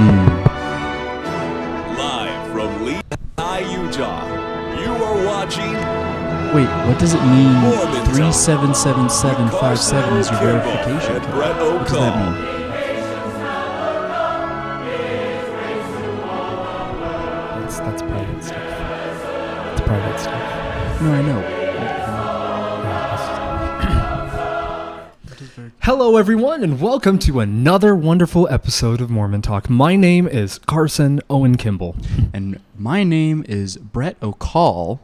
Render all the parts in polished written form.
Live from Lehigh, Utah, you are watching. Wait, what does it mean? Mormon 377757 is your verification code. What does that mean? That's private stuff. It's private stuff. No, I know. Hello, everyone, and welcome to another wonderful episode of Mormon Talk. My name is Carson Owen Kimball. And my name is Brett O'Call.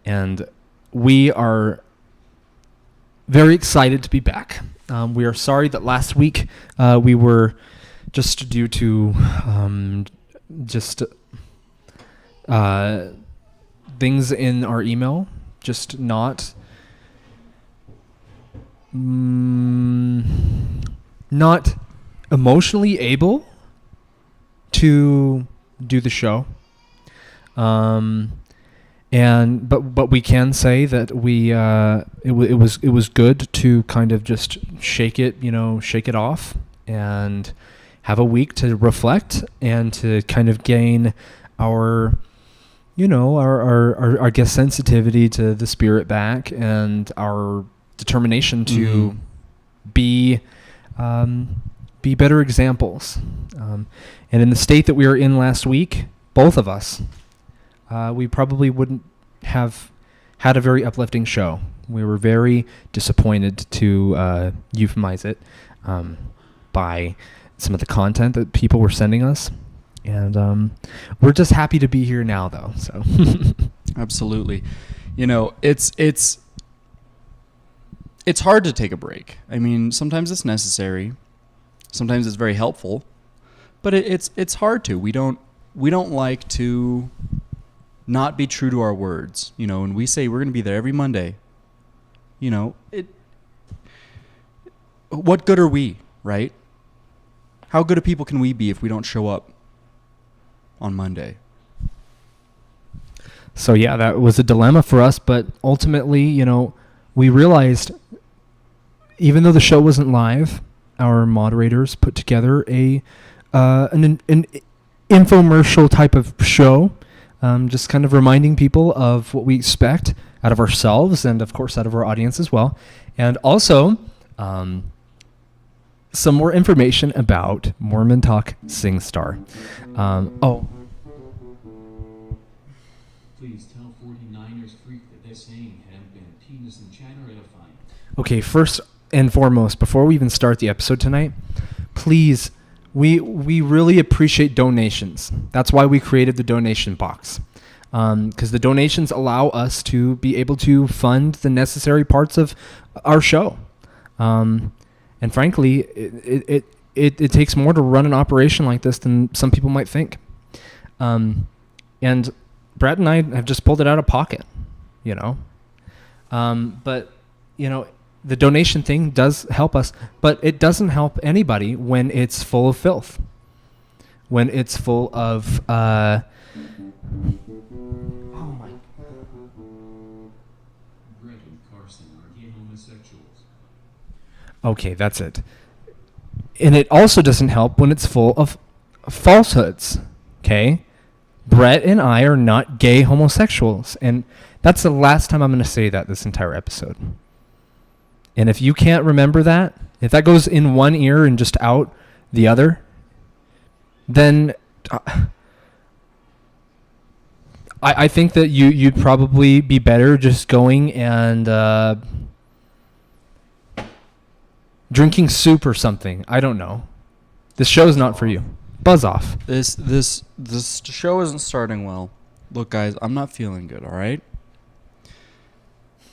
And we are very excited to be back. We are sorry that last week we were just due to things in our email, just not emotionally able to do the show. But we can say that it was good to kind of just shake it off and have a week to reflect and to kind of gain our I guess sensitivity to the spirit back and our determination to be better examples. And in the state that we were in last week, both of us, we probably wouldn't have had a very uplifting show. We were very disappointed, to euphemize it, by some of the content that people were sending us. And we're just happy to be here now, though. So Absolutely. It's hard to take a break. I mean, sometimes it's necessary. Sometimes it's very helpful. But it's hard to. We don't like to not be true to our words. And we say we're going to be there every Monday. What good are we, right? How good of people can we be if we don't show up on Monday? So yeah, that was a dilemma for us, but ultimately, we realized, even though the show wasn't live, our moderators put together an infomercial type of show, just kind of reminding people of what we expect out of ourselves and, of course, out of our audience as well. And also, some more information about Mormon Talk SingStar. Please tell 49ers freak that they're saying have been penis and chat are edifying. Okay, first and foremost, before we even start the episode tonight, please, we really appreciate donations. That's why we created the donation box, because the donations allow us to be able to fund the necessary parts of our show. And frankly, it takes more to run an operation like this than some people might think. And Brett and I have just pulled it out of pocket, But, the donation thing does help us, but it doesn't help anybody when it's full of filth. When it's full of, Brett and Carson are gay homosexuals. Okay, that's it. And it also doesn't help when it's full of falsehoods, okay? Brett and I are not gay homosexuals, and that's the last time I'm going to say that this entire episode. And if you can't remember that, if that goes in one ear and just out the other, then I think that you'd probably be better just going and drinking soup or something. I don't know. This show's not for you. Buzz off. This show isn't starting well. Look, guys, I'm not feeling good, all right?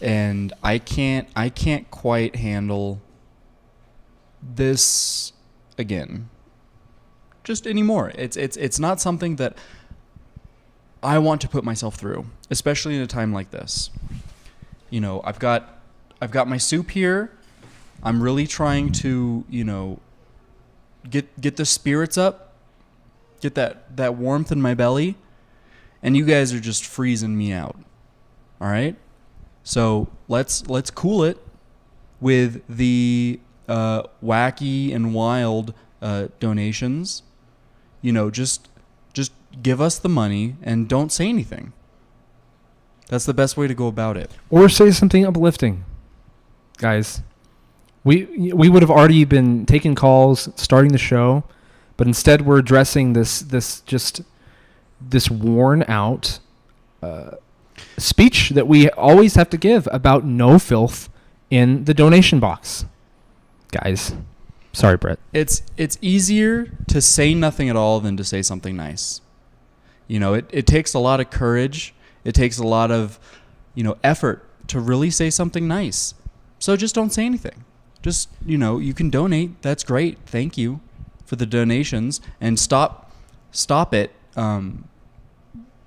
And I can't quite handle this again. Just anymore. It's not something that I want to put myself through, especially in a time like this. I've got my soup here. I'm really trying to, get the spirits up, get that warmth in my belly, and you guys are just freezing me out. All right? So let's cool it with the wacky and wild donations just give us the money and don't say anything. That's the best way to go about it. Or say something uplifting. Guys, we would have already been taking calls, starting the show, but instead we're addressing this worn out speech that we always have to give about no filth in the donation box. Guys, sorry, Brett. It's easier to say nothing at all than to say something nice. It takes a lot of courage. It takes a lot of, effort to really say something nice. So just don't say anything. Just, you can donate. That's great. Thank you for the donations. And stop it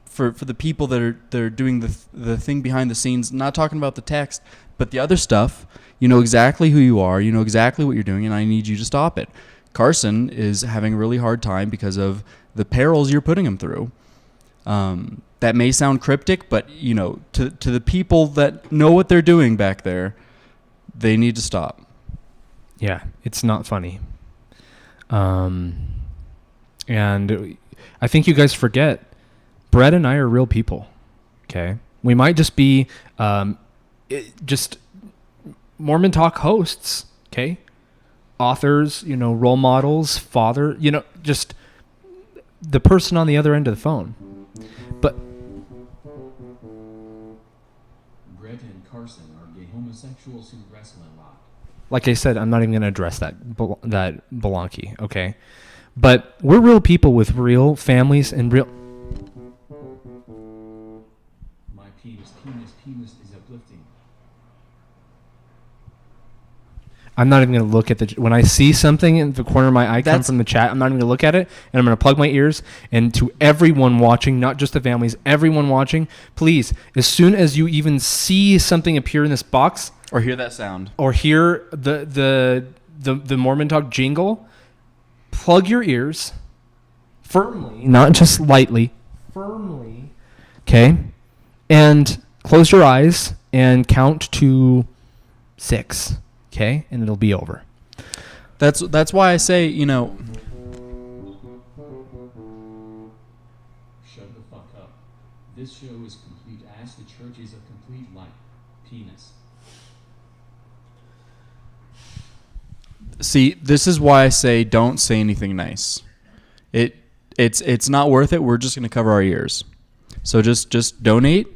for the people that are doing the thing behind the scenes, not talking about the text, but the other stuff. You know exactly who you are. You know exactly what you're doing, and I need you to stop it. Carson is having a really hard time because of the perils you're putting him through. That may sound cryptic, but, to the people that know what they're doing back there, they need to stop. Yeah, it's not funny. And I think you guys forget, Brett and I are real people, okay? We might just be just Mormon Talk hosts, okay? Authors, role models, father, just the person on the other end of the phone. But Brett and Carson are gay homosexuals who wrestle a lot. like I said, I'm not even going to address that baloney, okay? But we're real people with real families and real... My penis is uplifting. I'm not even going to look at when I see something in the corner of my eye come from the chat, I'm not even going to look at it, and I'm going to plug my ears. And to everyone watching, not just the families, everyone watching, please, as soon as you even see something appear in this box, Or hear that sound. or hear the Mormon Talk jingle, plug your ears firmly, not just lightly, firmly, okay? And close your eyes and count to 6. Okay, and it'll be over. That's why I say, Shut the fuck up. This show is complete ass. The church is a complete light. Penis. see, this is why I say don't say anything nice. It's not worth it. We're just going to cover our ears. So just donate,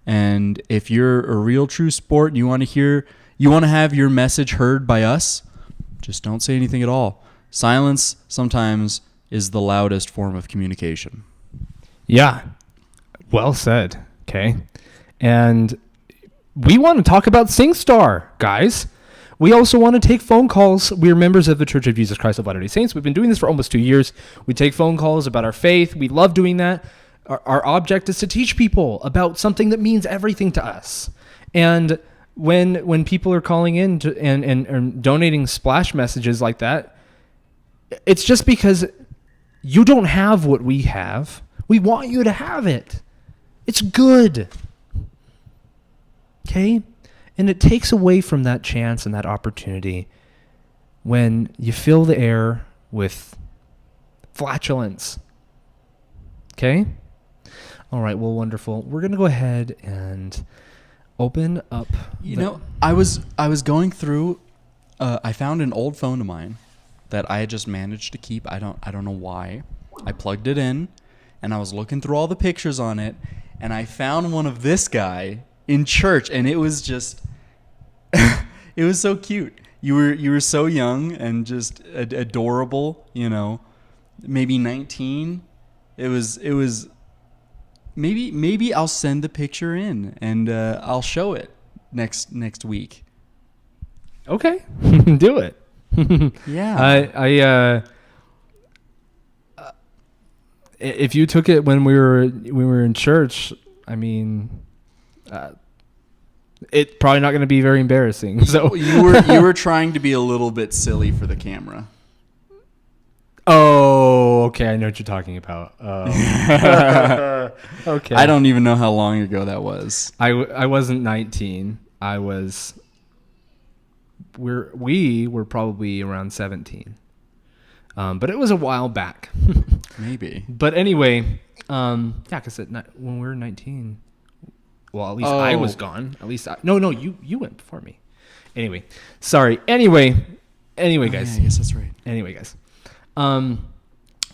and if you're a real true sport and you want to have your message heard by us, just don't say anything at all. Silence sometimes is the loudest form of communication. Yeah, well said. Okay, and we want to talk about SingStar, guys. We also want to take phone calls. We are members of the Church of Jesus Christ of Latter-day Saints. We've been doing this for almost 2 years. We take phone calls about our faith. We love doing that. Our object is to teach people about something that means everything to us. And when people are calling in and donating splash messages like that, it's just because you don't have what we have. We want you to have it. It's good. Okay? And it takes away from that chance and that opportunity when you fill the air with flatulence. Okay? All right, well, wonderful. We're going to go ahead and open up. I was going through, I found an old phone of mine that I had just managed to keep. I don't know why. I plugged it in, and I was looking through all the pictures on it, and I found one of this guy in church, and it was just, it was so cute. You were so young and just adorable, maybe 19. It was maybe I'll send the picture in and I'll show it next week. Okay, do it. Yeah. If you took it when we were in church, I mean, it's probably not going to be very embarrassing. So you were trying to be a little bit silly for the camera. Oh, okay. I know what you're talking about. Okay. I don't even know how long ago that was. I wasn't 19. We were probably around 17. But it was a while back. Maybe. But anyway, yeah, because when we were 19, well, at least I was gone. At least no, you went before me. Anyway, sorry. Anyway, guys. Yeah, yes, that's right. Anyway, guys.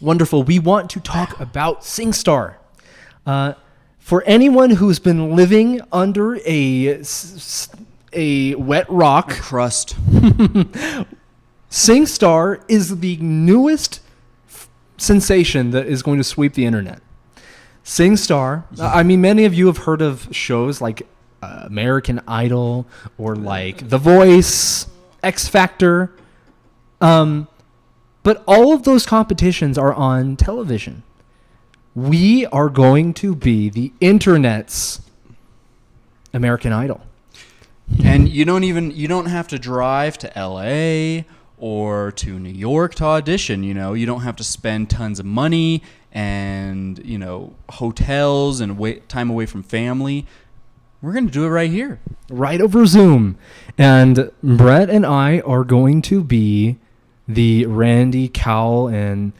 Wonderful. We want to talk about SingStar. For anyone who's been living under a wet rock, Crust. SingStar is the newest sensation that is going to sweep the internet. SingStar. I mean, many of you have heard of shows like American Idol or like The Voice, X Factor. But all of those competitions are on television. We are going to be the internet's American Idol. And you don't have to drive to LA or to New York to audition, you know. You don't have to spend tons of money and, you know, hotels and time away from family. We're going to do it right here. Right over Zoom. And Brett and I are going to be the Randy Cowell and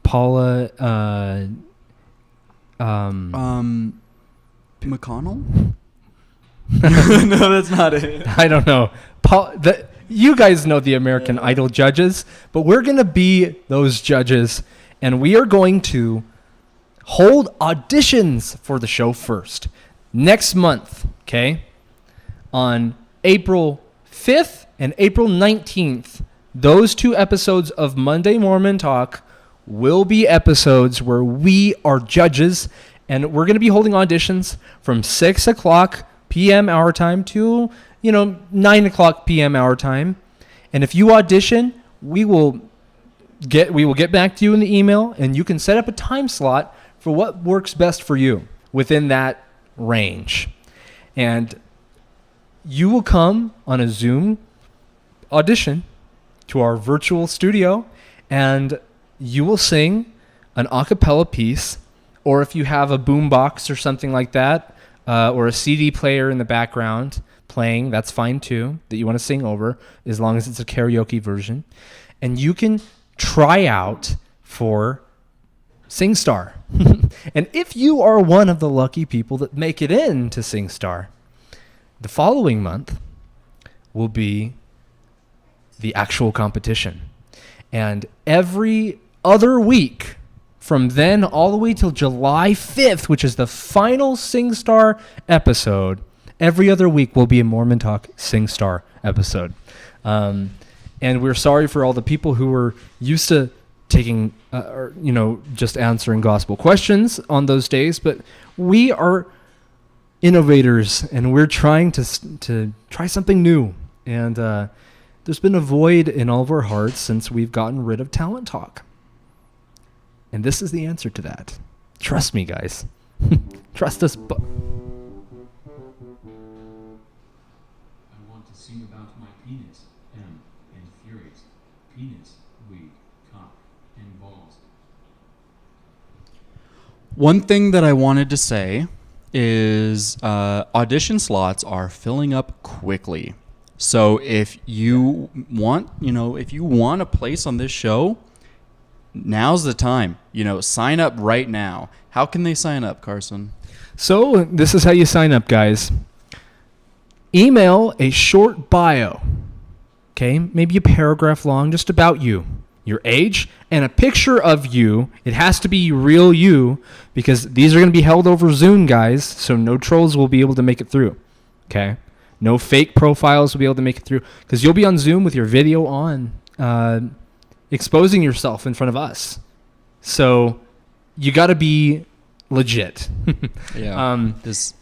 Paula McConnell? No, that's not it. I don't know. You guys know the American Idol judges, but we're going to be those judges, and we are going to hold auditions for the show first. Next month, okay? On April 5th and April 19th, those 2 episodes of Monday Mormon Talk will be episodes where we are judges, and we're going to be holding auditions from 6 o'clock p.m. our time to 9 o'clock p.m. our time. And if you audition, we will get back to you in the email, and you can set up a time slot for what works best for you within that range. And you will come on a Zoom audition to our virtual studio, and you will sing an a cappella piece, or if you have a boombox or something like that, or a CD player in the background playing, that's fine too, that you want to sing over, as long as it's a karaoke version. And you can try out for SingStar. And if you are one of the lucky people that make it into SingStar, the following month will be the actual competition. And every other week from then all the way till July 5th, which is the final SingStar episode, every other week will be a Mormon Talk SingStar episode. And we're sorry for all the people who were used to taking, just answering gospel questions on those days, but we are innovators, and we're trying to try something new. And there's been a void in all of our hearts since we've gotten rid of Talent Talk. And this is the answer to that. Trust me, guys. Trust us. I want to sing about my penis, M, infuriates. Penis, weed, cock, and balls. One thing that I wanted to say is audition slots are filling up quickly. So if you want, a place on this show, now's the time. Sign up right now. How can they sign up, Carson? So this is how you sign up, guys. Email a short bio, okay? Maybe a paragraph long, just about you, your age, and a picture of you. It has to be real you, because these are going to be held over Zoom, guys, so no trolls will be able to make it through, okay? No fake profiles will be able to make it through, because you'll be on Zoom with your video on, exposing yourself in front of us. So you got to be legit. Yeah. This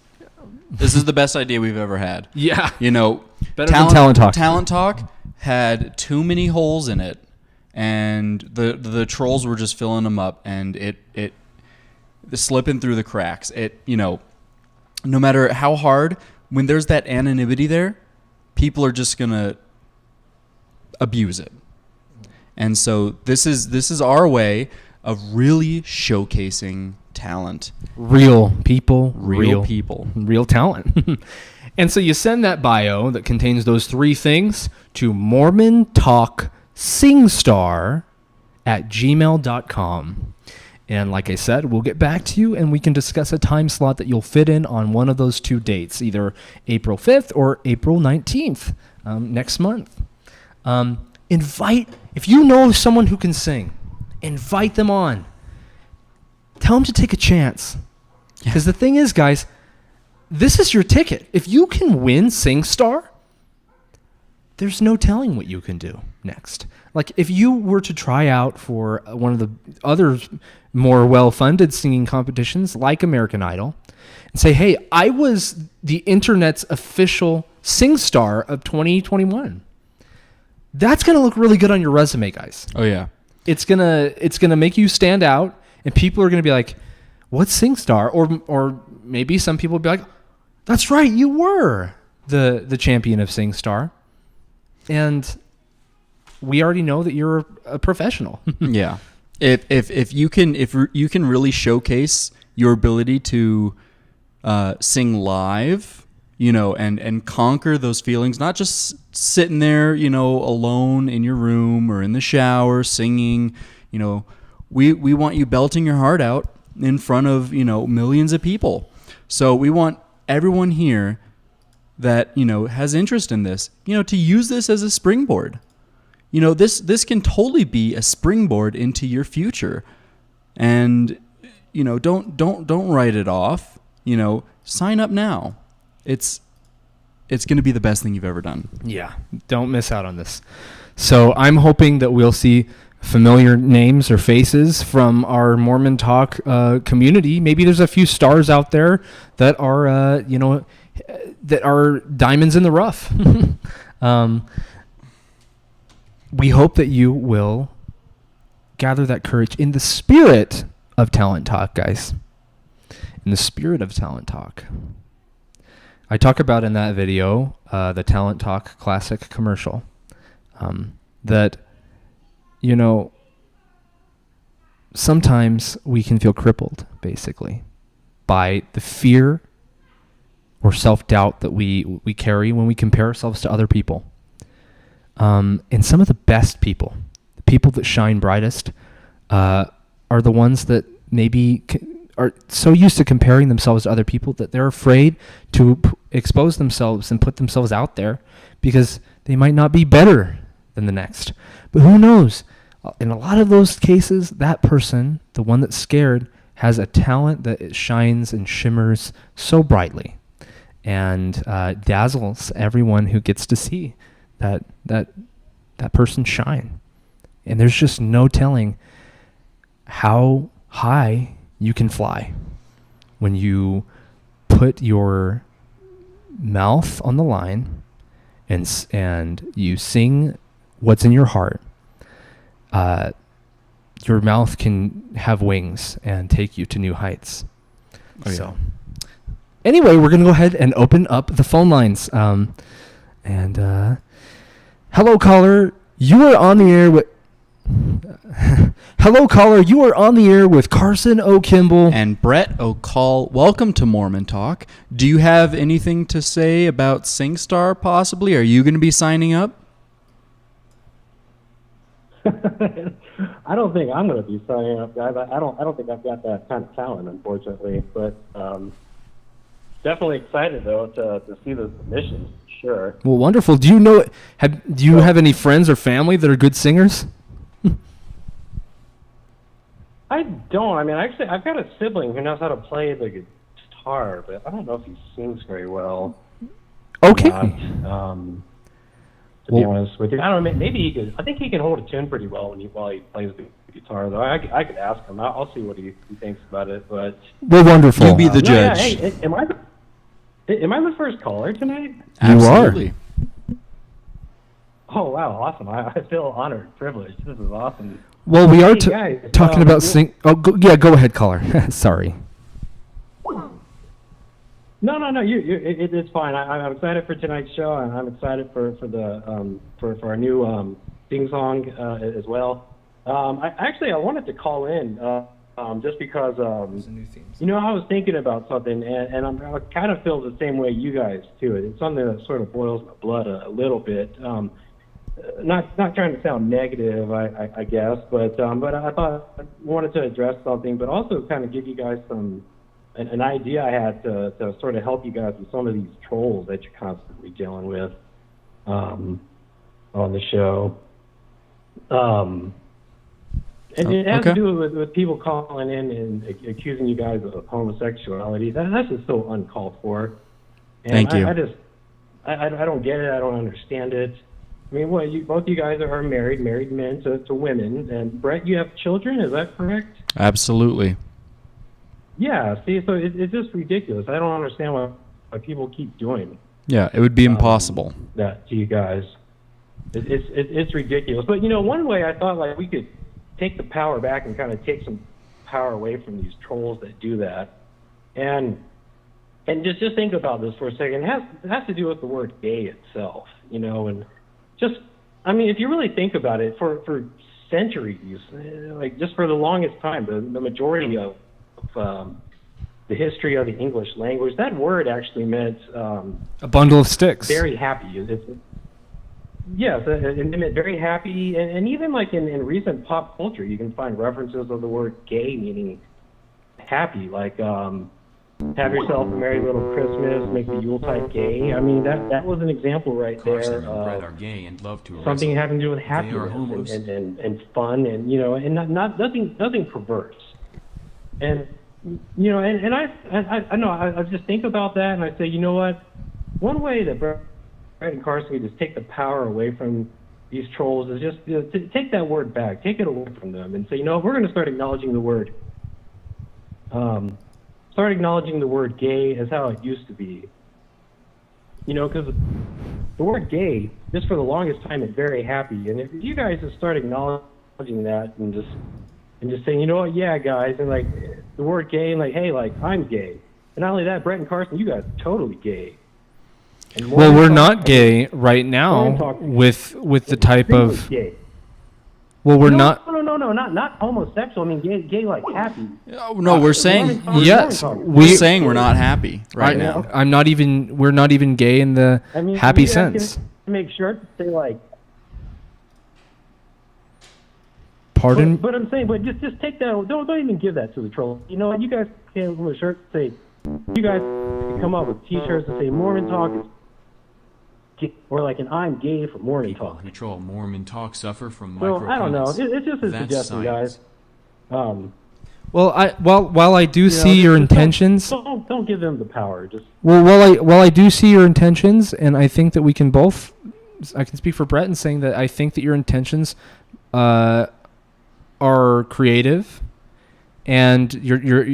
is the best idea we've ever had. Yeah. Better than Talent Talk. Talent Talk had too many holes in it, and the trolls were just filling them up, and it slipping through the cracks. No matter how hard, when there's that anonymity there, people are just gonna abuse it. And so this is our way of really showcasing talent. Real people. Real people. Real talent. And so you send that bio that contains those 3 things to Mormon Talk SingStar talenttalk@gmail.com. And like I said, we'll get back to you and we can discuss a time slot that you'll fit in on one of those two dates, either April 5th or April 19th next month. If you know someone who can sing, invite them on. Tell them to take a chance. Because the thing is, guys, this is your ticket. If you can win SingStar, there's no telling what you can do next. Like if you were to try out for one of the other more well-funded singing competitions like American Idol and say, hey, I was the internet's official SingStar of 2021. That's going to look really good on your resume, guys. Oh, yeah. It's gonna make you stand out, and people are going to be like, what's SingStar? Or maybe some people will be like, that's right, you were the champion of SingStar. And we already know that you're a professional. Yeah. If you can really showcase your ability to sing live, and conquer those feelings, not just sitting there, alone in your room or in the shower singing, we want you belting your heart out in front of, millions of people. So we want everyone here that, has interest in this, to use this as a springboard. This can totally be a springboard into your future. And, don't write it off, sign up now. It's going to be the best thing you've ever done. Yeah, don't miss out on this. So I'm hoping that we'll see familiar names or faces from our Mormon Talk community. Maybe there's a few stars out there that are, that are diamonds in the rough. We hope that you will gather that courage in the spirit of Talent Talk, guys. In the spirit of Talent Talk. I talk about in that video, the Talent Talk Classic commercial, that, sometimes we can feel crippled, basically, by the fear or self-doubt that we carry when we compare ourselves to other people. And some of the best people, the people that shine brightest, are the ones that maybe are so used to comparing themselves to other people that they're afraid to expose themselves and put themselves out there because they might not be better than the next. But who knows? In a lot of those cases, that person, the one that's scared, has a talent that it shines and shimmers so brightly and dazzles everyone who gets to see that person shine. And there's just no telling how high you can fly when you put your mouth on the line and you sing what's in your heart. Your mouth can have wings and take you to new heights. Oh, yeah. So anyway, we're going to go ahead and open up the phone lines. Hello, caller. You are on the air with... Hello, caller. You are on the air with Carson O'Kimball and Brett O'Call. Welcome to Mormon Talk. Do you have anything to say about SingStar, possibly? Are you going to be signing up? I don't think I'm going to be signing up, guys. I don't think I've got that kind of talent, unfortunately. But definitely excited though to see the submissions. Sure. Well, wonderful. Do you have any friends or family that are good singers? I don't. I mean, actually, I've got a sibling who knows how to play the guitar, but I don't know if he sings very well. Okay. To be honest with you, I don't know. Maybe he could. I think he can hold a tune pretty well while he plays the guitar. Though I could ask him. I'll see what he thinks about it. But well, wonderful. You be the judge. Yeah, hey, am I the first caller tonight? Absolutely. You are. Oh wow, awesome! I feel honored, privileged. This is awesome. Well, we are guys, talking about sing. Oh, go ahead, caller. Sorry. No. It's fine. I'm excited for tonight's show, and I'm excited for our new theme song as well. I wanted to call in just because I was thinking about something, and I kind of feel the same way you guys too. It's something that sort of boils my blood a little bit. not trying to sound negative, I guess, but I thought I wanted to address something, but also kind of give you guys an idea I had to sort of help you guys with some of these trolls that you're constantly dealing with on the show. And it has to do with people calling in and accusing you guys of homosexuality. That's just so uncalled for. And Thank you. I don't get it. I don't understand it. I mean, both you guys are married men to women. And Brett, you have children, is that correct? Absolutely. Yeah, see, so it's just ridiculous. I don't understand why people keep doing Yeah, it would be impossible. that to you guys. It's ridiculous. But, one way I thought, like, we could take the power back and kind of take some power away from these trolls that do that. And just think about this for a second. It has to do with the word gay itself, and just, I mean, if you really think about it, for centuries, like just for the longest time, the majority of the history of the English language, that word actually meant A bundle of sticks. very happy. Yes, it meant very happy, and even like in recent pop culture, you can find references of the word gay meaning happy, like have yourself a merry little Christmas, make the Yuletide gay. I mean, that was an example right Carson there. and Brett are gay and love to Something wrestle. having to do with They are happiness homos. and fun, and and not nothing perverse. And and I know I just think about that, and I say, you know what? One way that Brett and Carson could just take the power away from these trolls is just to take that word back, take it away from them, and say, we're going to start acknowledging the word. Start acknowledging the word gay as how it used to be. Because the word gay, just for the longest time, is very happy. And if you guys just start acknowledging that and just saying, yeah, guys, and like the word gay, and like, hey, like I'm gay. And not only that, Brett and Carson, you guys are totally gay. And Well, Mormon we're talk- not gay right Mormon now talk- with the type Single of. gay. Well, we're No, not. not homosexual. I mean, gay like happy. No, we're saying Mormon Yes, talk- we're saying we're not happy right now. I'm not even. We're not even gay in the I mean, happy you guys sense. can make sure to say like. Pardon? But I'm saying, but just take that. Don't even give that to the troll. You know what? You guys can with a shirt say. You guys can come up with T-shirts that say Mormon talk is. Or like an I'm gay for Mormon People talk. who troll Mormon talk suffer from So I don't know. micropenis. It's just a That's suggestion, science. guys. While I do see your just intentions. Don't give them the power. Just While I do see your intentions, and I think that we can both. I can speak for Brett in saying that I think that your intentions are creative, and you're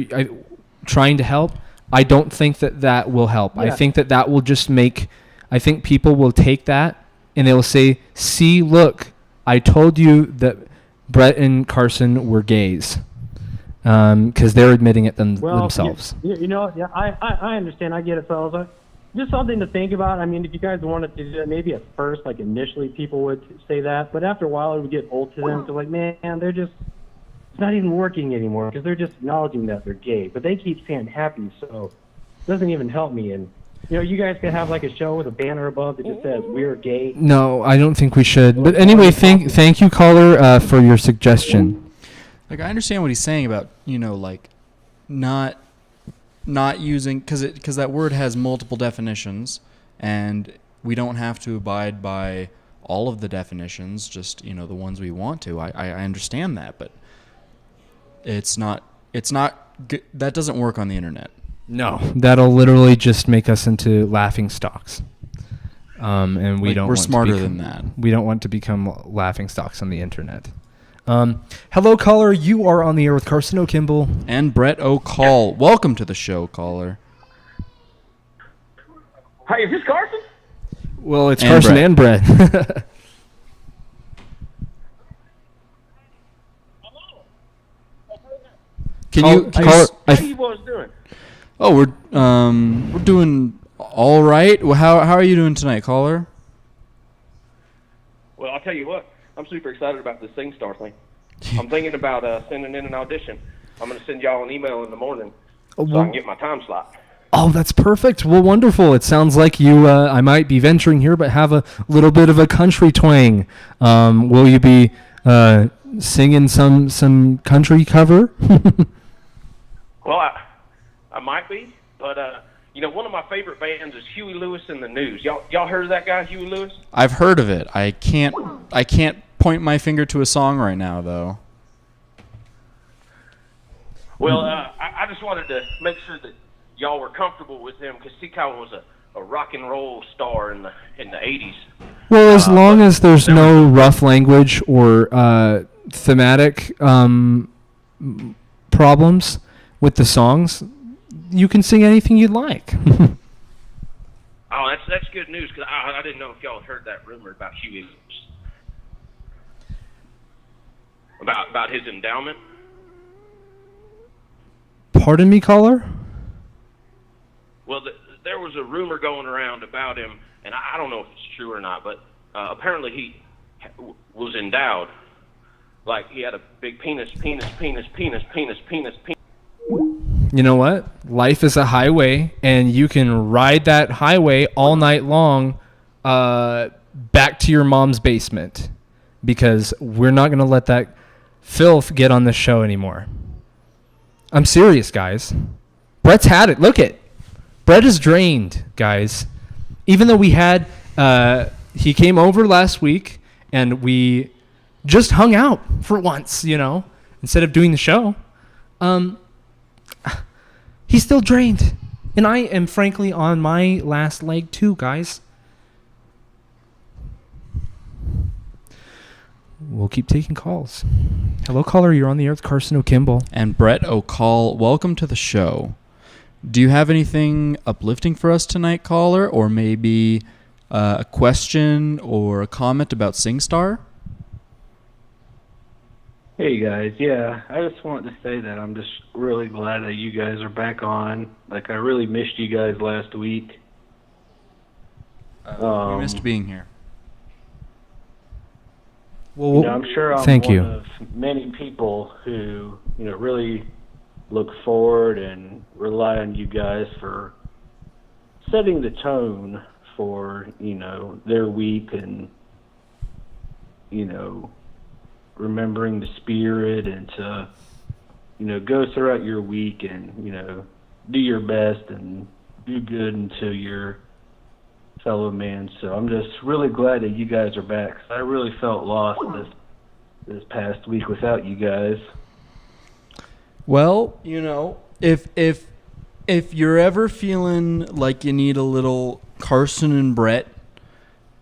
trying to help. I don't think that will help. I Yeah. think that will just make. I think people will take that and they will say, "See, look, I told you that Brett and Carson were gays," because they're admitting it themselves. Yeah, I understand. I get it, fellas. Just something to think about. I mean, if you guys wanted to do that, maybe at first, like initially, people would say that, but after a while, it would get old to them. So like, man, it's not even working anymore because they're just acknowledging that they're gay, but they keep saying happy, so it doesn't even help me. And you guys could have like a show with a banner above that just says "We're gay." No, I don't think we should. But anyway, thank you, caller, for your suggestion. Like I understand what he's saying about like not using because that word has multiple definitions, and we don't have to abide by all of the definitions, just the ones we want to. I understand that, but it's not good. That doesn't work on the internet. No, that'll literally just make us into laughing stocks. And we Like, don't. we're want smarter to become, than that. We don't want to become laughing stocks on the internet. Hello, caller. You are on the air with Carson O'Kimball. And Brett O'Call, welcome to the show, caller. Hi, is this Carson? Well, it's And Carson Brett. and Brett. Can Oh, you I- caller? How you boys doing? Oh, we're doing all right. Well, how are you doing tonight, caller? Well, I'll tell you what. I'm super excited about this SingStar thing. I'm thinking about sending in an audition. I'm going to send y'all an email in the morning so I can get my time slot. Oh, that's perfect. Well, wonderful. It sounds like you. I might be venturing here, but have a little bit of a country twang. Will you be singing some country cover? Well, I might be, but one of my favorite bands is Huey Lewis and the News. Y'all heard of that guy, Huey Lewis? I've heard of it. I can't point my finger to a song right now, though. Well, I just wanted to make sure that y'all were comfortable with him because he kind of was a rock and roll star in the 80s. Well, as long as there's no rough language or thematic problems with the songs, you can sing anything you'd like. Oh, that's good news because I didn't know if y'all had heard that rumor about Huey Lewis. About his endowment. Pardon me, caller? Well, there was a rumor going around about him, and I don't know if it's true or not, but apparently he was endowed. Like, he had a big penis. You know what? Life is a highway, and you can ride that highway all night long back to your mom's basement because we're not going to let that filth get on the show anymore. I'm serious, guys. Brett's had it. Look it. Brett is drained, guys. Even though we had, he came over last week and we just hung out for once, instead of doing the show. He's still drained. And I am frankly on my last leg too, guys. We'll keep taking calls. Hello, caller. You're on the air with Carson O'Kimball. And Brett O'Call, welcome to the show. Do you have anything uplifting for us tonight, caller? Or maybe a question or a comment about SingStar? Hey guys, yeah, I just wanted to say that I'm just really glad that you guys are back on. Like, I really missed you guys last week. We missed being here. Well, I'm sure I'm thank one you. of many people who, really look forward and rely on you guys for setting the tone for, their week and, remembering the spirit and to, go throughout your week and, do your best and do good unto your fellow man. So I'm just really glad that you guys are back. I really felt lost this past week without you guys. Well, if you're ever feeling like you need a little Carson and Brett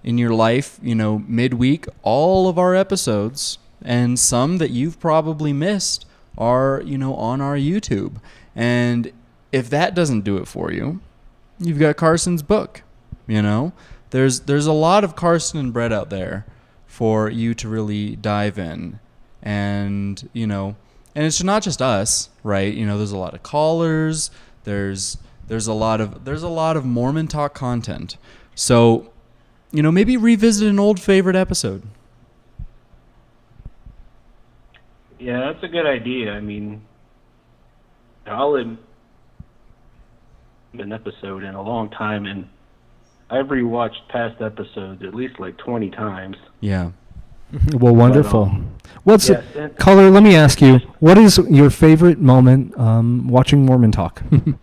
in your life, midweek, all of our episodes and some that you've probably missed are, on our YouTube. And if that doesn't do it for you, you've got Carson's book. There's a lot of Carson and Brett out there for you to really dive in. And, and it's not just us, right? There's a lot of callers, there's a lot of Mormon talk content. So, maybe revisit an old favorite episode. Yeah, that's a good idea. I mean, I'll admit an episode in a long time, and I've rewatched past episodes at least like 20 times. Yeah. Well, wonderful. Caller, let me ask you, what is your favorite moment watching Mormon talk? Do you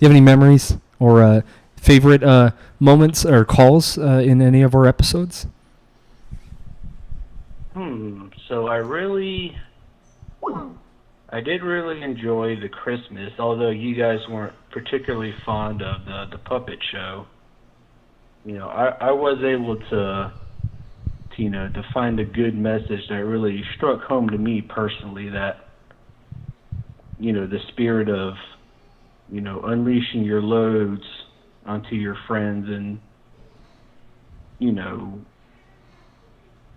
have any memories or favorite moments or calls in any of our episodes? So I did really enjoy the Christmas, although you guys weren't particularly fond of the puppet show. I was able to find a good message that really struck home to me personally, that, the spirit of, unleashing your loads onto your friends, and,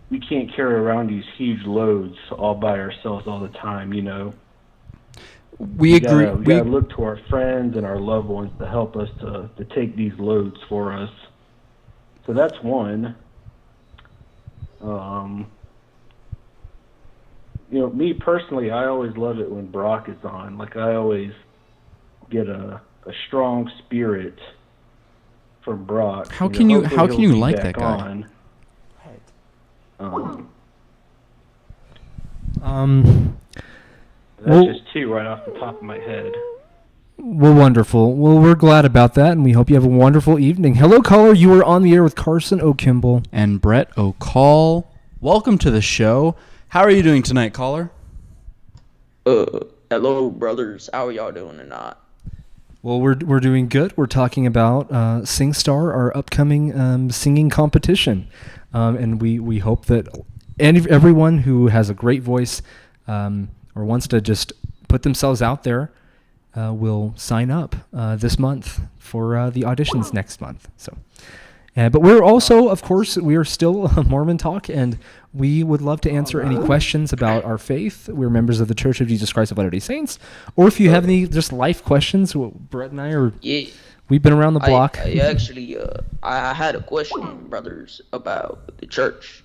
we can't carry around these huge loads all by ourselves all the time, We agree. We gotta look to our friends and our loved ones to help us to take these loads for us. So that's one. Me personally, I always love it when Brock is on. Like, I always get a strong spirit from Brock. How can you hopefully he'll be like back that guy? That's Well- just two right off the top of my head. Well, wonderful. Well, we're glad about that, and we hope you have a wonderful evening. Hello, caller. You are on the air with Carson O'Kimball. And Brett O'Call. Welcome to the show. How are you doing tonight, caller? Hello, brothers. How are y'all doing tonight? Well, we're doing good. We're talking about SingStar, our upcoming singing competition, and we hope that everyone who has a great voice or wants to just put themselves out there will sign up this month for the auditions next month. So, but we're also, of course, we are still Mormon Talk, and we would love to answer any questions about our faith. We're members of the Church of Jesus Christ of Latter-day Saints. Or if you have any just life questions, Brett and I are, we've been around the block. I actually, I had a question, brothers, about the church.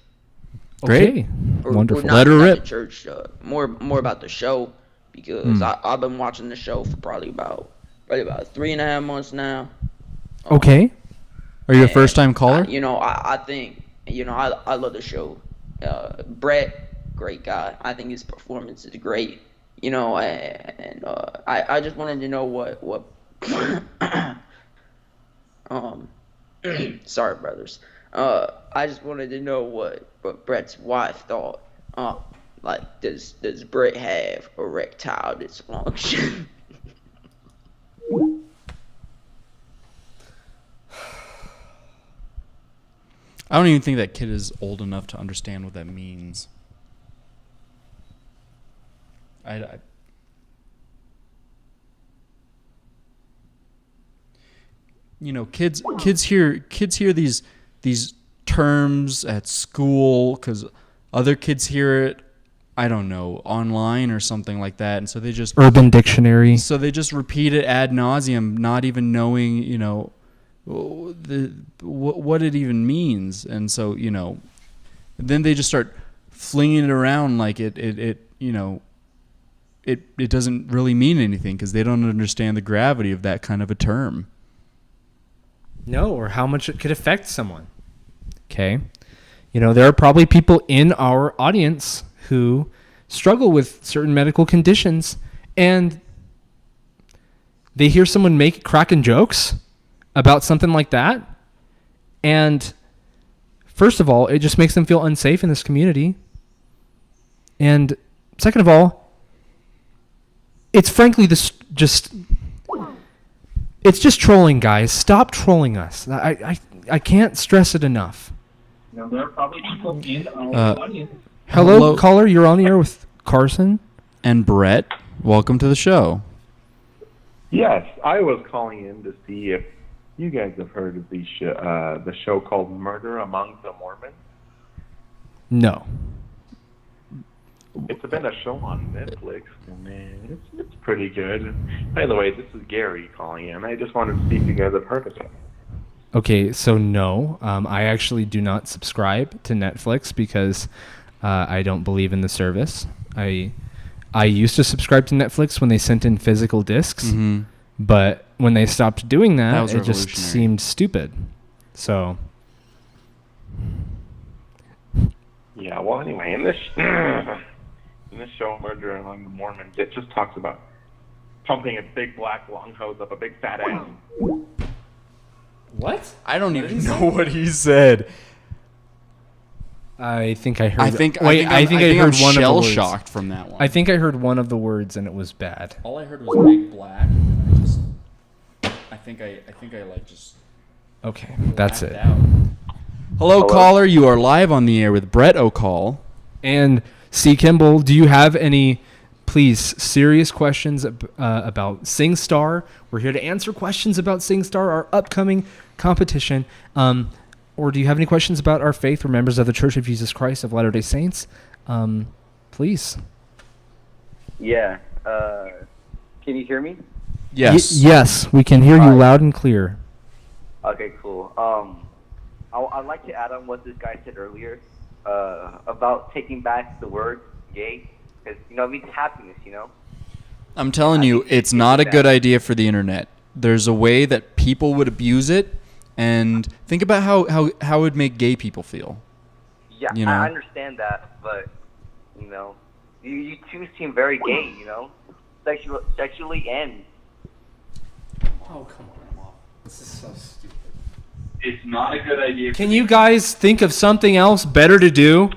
Great. Okay. Wonderful. Not, Let her not rip. The church, more about the show, because I've been watching the show for probably about 3.5 months now. Okay. Are you a first-time caller? I think, I love the show. Brett, great guy. I think his performance is great. I just wanted to know what sorry, brothers. I just wanted to know what Brett's wife thought. Does Brett have erectile dysfunction? I don't even think that kid is old enough to understand what that means. Kids hear these terms at school because other kids hear it, I don't know, online or something like that, and so they just Urban Dictionary. So they just repeat it ad nauseum, not even knowing, what it even means. And so, then they just start flinging it around like it doesn't really mean anything because they don't understand the gravity of that kind of a term. No, or how much it could affect someone. Okay. There are probably people in our audience who struggle with certain medical conditions, and they hear someone cracking jokes about something like that. And first of all, it just makes them feel unsafe in this community. And second of all, it's frankly it's just trolling, guys. Stop trolling us. I can't stress it enough. There are probably people in our audience. Hello, caller. You're on the air with Carson and Brett. Welcome to the show. Yes, I was calling in to see if you guys have heard of the show called Murder Among the Mormons. No. It's been a show on Netflix, and it's pretty good. By the way, this is Gary calling in. I just wanted to see if you guys have heard of it. Okay, so no, I actually do not subscribe to Netflix because I don't believe in the service. I used to subscribe to Netflix when they sent in physical discs, but when they stopped doing that it just seemed stupid. So. Yeah, well, anyway, in this show, Murder Among the Mormons, it just talks about pumping a big black long hose up a big fat ass. What? I don't even know what he said. I think I heard. I think I heard one of the words. Shell-shocked from that one. I think I heard one of the words and it was bad. All I heard was big black, and I think I just. Okay, that's it. Hello, caller. You are live on the air with Brett O'Call and C. Kimball. Do you have any, please, serious questions about SingStar? We're here to answer questions about SingStar, our upcoming competition. Or do you have any questions about our faith? We're members of the Church of Jesus Christ of Latter-day Saints. Please. Yeah. Can you hear me? Yes. Yes, we can hear you loud and clear. Okay, cool. I'd like to add on what this guy said earlier about taking back the word gay. Because, it means happiness, I'm telling you, it's not a good idea for the internet. there's a way that people would abuse it, and think about how it would make gay people feel. Yeah, You know? I understand that, but you two seem very gay, sexually and. Oh, come on. This is so stupid. It's not a good idea. Can you guys think of something else better to do?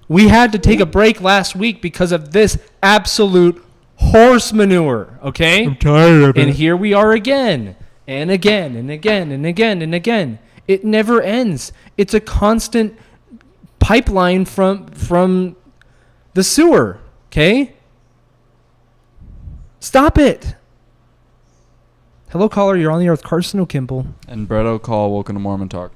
We had to take a break last week because of this absolute horse manure, okay? I'm tired of And here we are again, and again, and again, and again, and again. It never ends. It's a constant pipeline from the sewer, okay? Stop it. Hello, caller. You're on the air with Carson O'Kimble. And Brett O'Call, welcome to Mormon Talk.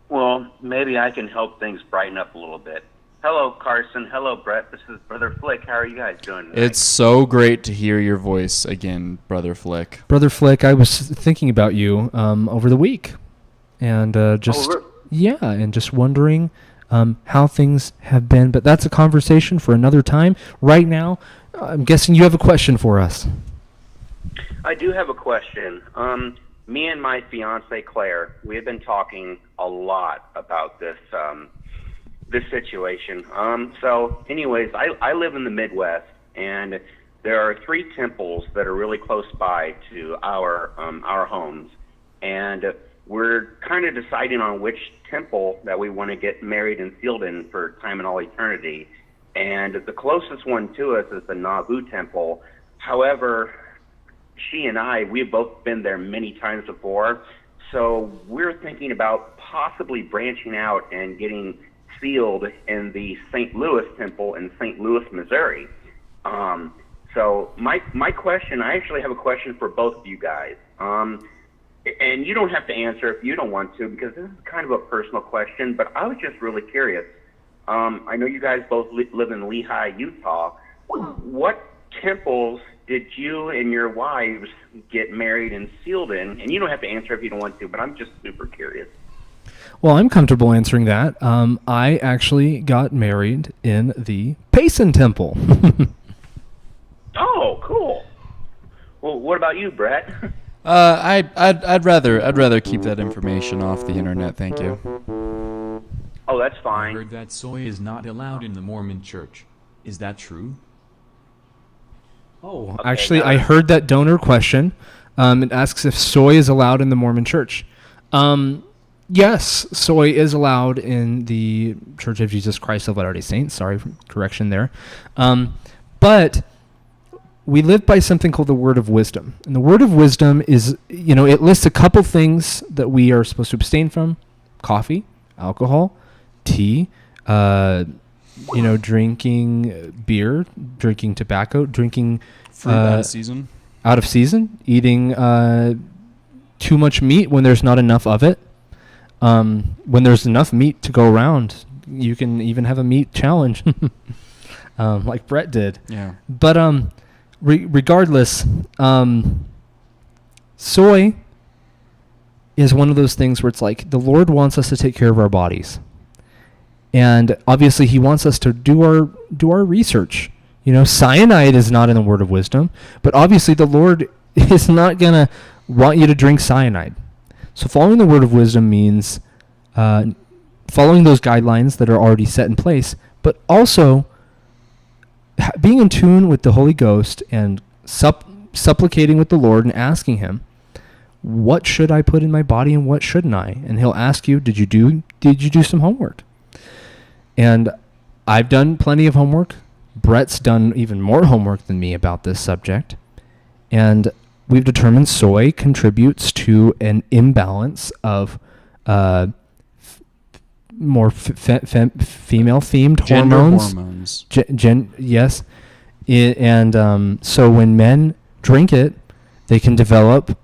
Well, maybe I can help things brighten up a little bit. Hello, Carson. Hello, Brett. This is Brother Flick. How are you guys doing tonight? It's so great to hear your voice again, Brother Flick. Brother Flick, I was thinking about you over the week. And just wondering how things have been. But that's a conversation for another time. Right now, I'm guessing you have a question for us. I do have a question. Me and my fiance Claire, we have been talking a lot about this situation. So, anyways, I live in the Midwest, and there are 3 temples that are really close by to our homes, and we're kind of deciding on which temple that we want to get married and sealed in for time and all eternity. And the closest one to us is the Nauvoo Temple. However, she and we've both been there many times before, so we're thinking about possibly branching out and getting sealed in the St. Louis Temple in St. Louis, Missouri. So my question, I actually have a question for both of you guys. And you don't have to answer if you don't want to, because this is kind of a personal question, but I was just really curious. I know you guys both live in Lehi, Utah. What temples did you and your wives get married and sealed in? And you don't have to answer if you don't want to, but I'm just super curious. Well, I'm comfortable answering that. I actually got married in the Payson Temple. Oh, cool. Well, what about you, Brett? I'd rather keep that information off the internet. Thank you. Oh, that's I fine. heard that soy is not allowed in the Mormon church. Is that true? Oh, Okay, actually, now- I heard that donor question. It asks if soy is allowed in the Mormon church. Yes, soy is allowed in the Church of Jesus Christ of Latter-day Saints. Sorry for correction there. But we live by something called the Word of Wisdom. And the Word of Wisdom is, it lists a couple things that we are supposed to abstain from. Coffee, alcohol, tea, drinking beer, drinking tobacco, drinking Fruit out of season. Out of season, eating too much meat when there's not enough of it. When there's enough meat to go around, you can even have a meat challenge, like Brett did. Yeah. But regardless, soy is one of those things where it's like the Lord wants us to take care of our bodies, and obviously He wants us to do our research. Cyanide is not in the Word of Wisdom, but obviously the Lord is not gonna want you to drink cyanide. So following the Word of Wisdom means following those guidelines that are already set in place, but also being in tune with the Holy Ghost and supplicating with the Lord and asking Him, what should I put in my body and what shouldn't I? And He'll ask you, did you do some homework? And I've done plenty of homework. Brett's done even more homework than me about this subject. And we've determined soy contributes to an imbalance of more female-themed Gender hormones. hormones. Yes. So when men drink it, they can develop